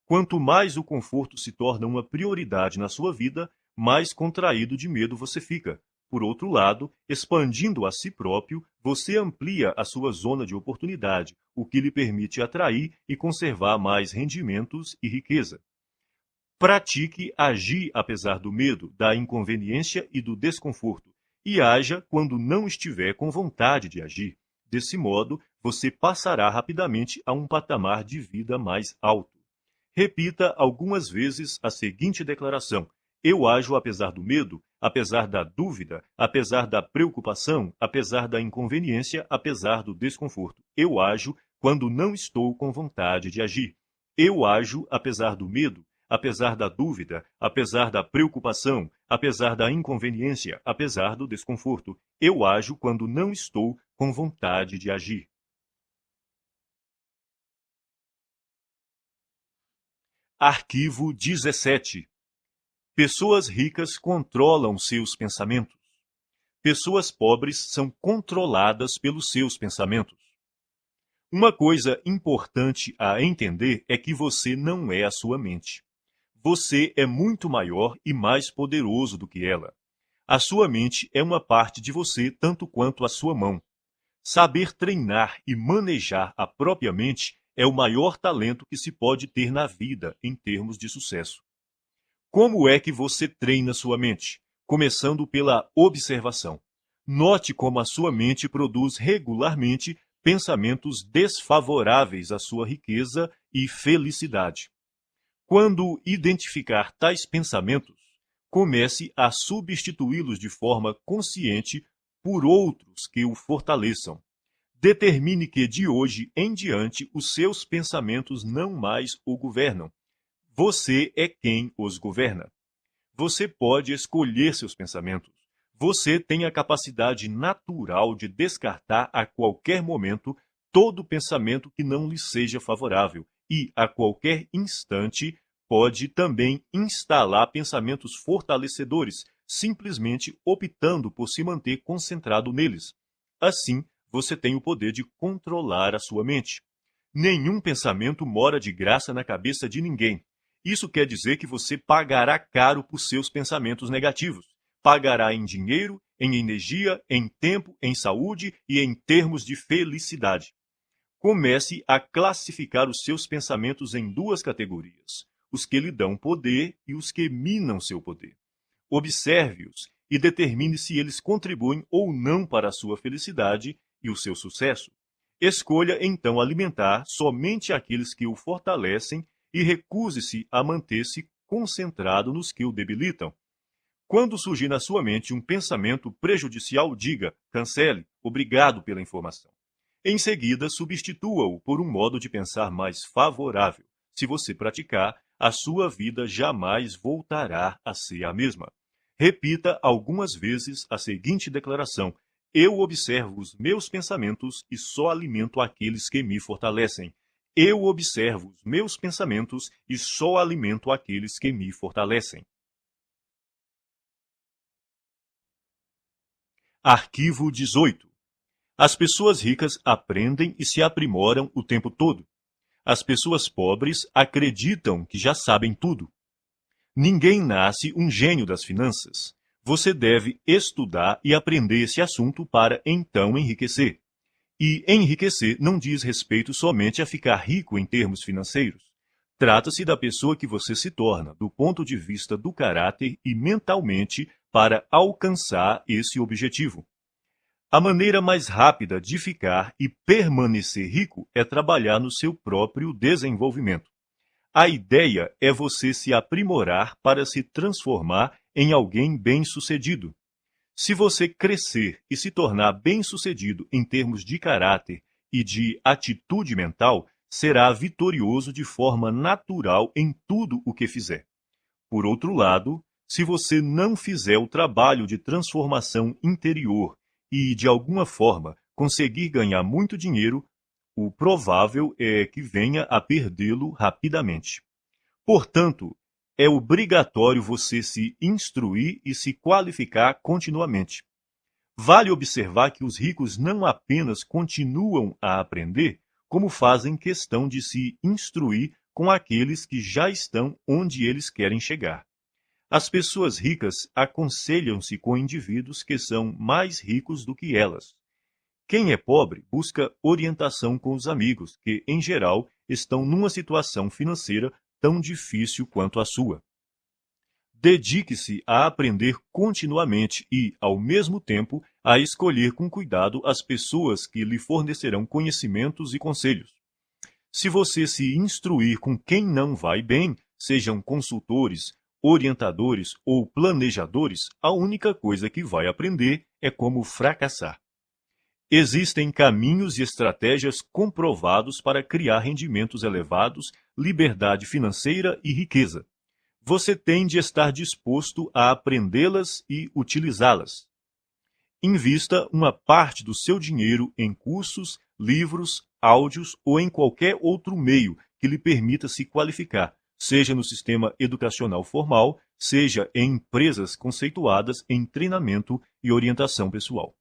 Quanto mais o conforto se torna uma prioridade na sua vida, mais contraído de medo você fica. Por outro lado, expandindo a si próprio, você amplia a sua zona de oportunidade, o que lhe permite atrair e conservar mais rendimentos e riqueza. Pratique agir apesar do medo, da inconveniência e do desconforto, e haja quando não estiver com vontade de agir. Desse modo, você passará rapidamente a um patamar de vida mais alto. Repita algumas vezes a seguinte declaração: eu ajo apesar do medo, apesar da dúvida, apesar da preocupação, apesar da inconveniência, apesar do desconforto. Eu ajo quando não estou com vontade de agir. Eu ajo apesar do medo, apesar da dúvida, apesar da preocupação, apesar da inconveniência, apesar do desconforto. Eu ajo quando não estou com vontade de agir. Arquivo 17. Pessoas ricas controlam seus pensamentos. Pessoas pobres são controladas pelos seus pensamentos. Uma coisa importante a entender é que você não é a sua mente. Você é muito maior e mais poderoso do que ela. A sua mente é uma parte de você tanto quanto a sua mão. Saber treinar e manejar a própria mente é o maior talento que se pode ter na vida em termos de sucesso. Como é que você treina sua mente? Começando pela observação. Note como a sua mente produz regularmente pensamentos desfavoráveis à sua riqueza e felicidade. Quando identificar tais pensamentos, Comece a substituí-los de forma consciente por outros que o fortaleçam. Determine que, de hoje em diante, os seus pensamentos não mais o governam. Você é quem os governa. Você pode escolher seus pensamentos. Você tem a capacidade natural de descartar a qualquer momento todo pensamento que não lhe seja favorável e, a qualquer instante, pode também instalar pensamentos fortalecedores, simplesmente optando por se manter concentrado neles. Assim, você tem o poder de controlar a sua mente. Nenhum pensamento mora de graça na cabeça de ninguém. Isso quer dizer que você pagará caro por seus pensamentos negativos. Pagará em dinheiro, em energia, em tempo, em saúde e em termos de felicidade. Comece a classificar os seus pensamentos em duas categorias: os que lhe dão poder e os que minam seu poder. Observe-os e determine se eles contribuem ou não para a sua felicidade e o seu sucesso. Escolha, então, alimentar somente aqueles que o fortalecem e recuse-se a manter-se concentrado nos que o debilitam. Quando surgir na sua mente um pensamento prejudicial, diga: cancele, obrigado pela informação. Em seguida, substitua-o por um modo de pensar mais favorável. Se você praticar, a sua vida jamais voltará a ser a mesma. Repita algumas vezes a seguinte declaração: eu observo os meus pensamentos e só alimento aqueles que me fortalecem. Eu observo os meus pensamentos e só alimento aqueles que me fortalecem. Arquivo 18. As pessoas ricas aprendem e se aprimoram o tempo todo. As pessoas pobres acreditam que já sabem tudo. Ninguém nasce um gênio das finanças. Você deve estudar e aprender esse assunto para então enriquecer. E enriquecer não diz respeito somente a ficar rico em termos financeiros. Trata-se da pessoa que você se torna, do ponto de vista do caráter e mentalmente, para alcançar esse objetivo. A maneira mais rápida de ficar e permanecer rico é trabalhar no seu próprio desenvolvimento. A ideia é você se aprimorar para se transformar em alguém bem-sucedido. Se você crescer e se tornar bem-sucedido em termos de caráter e de atitude mental, será vitorioso de forma natural em tudo o que fizer. Por outro lado, se você não fizer o trabalho de transformação interior e, de alguma forma, conseguir ganhar muito dinheiro, o provável é que venha a perdê-lo rapidamente. Portanto, é obrigatório você se instruir e se qualificar continuamente. Vale observar que os ricos não apenas continuam a aprender, como fazem questão de se instruir com aqueles que já estão onde eles querem chegar. As pessoas ricas aconselham-se com indivíduos que são mais ricos do que elas. Quem é pobre busca orientação com os amigos, que, em geral, estão numa situação financeira tão difícil quanto a sua. Dedique-se a aprender continuamente e, ao mesmo tempo, a escolher com cuidado as pessoas que lhe fornecerão conhecimentos e conselhos. Se você se instruir com quem não vai bem, sejam consultores, orientadores ou planejadores, a única coisa que vai aprender é como fracassar. Existem caminhos e estratégias comprovados para criar rendimentos elevados, liberdade financeira e riqueza. Você tem de estar disposto a aprendê-las e utilizá-las. Invista uma parte do seu dinheiro em cursos, livros, áudios ou em qualquer outro meio que lhe permita se qualificar, seja no sistema educacional formal, seja em empresas conceituadas em treinamento e orientação pessoal.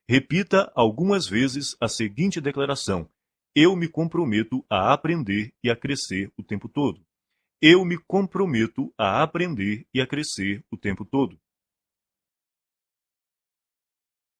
Repita algumas vezes a seguinte declaração: eu me comprometo a aprender e a crescer o tempo todo. Eu me comprometo a aprender e a crescer o tempo todo.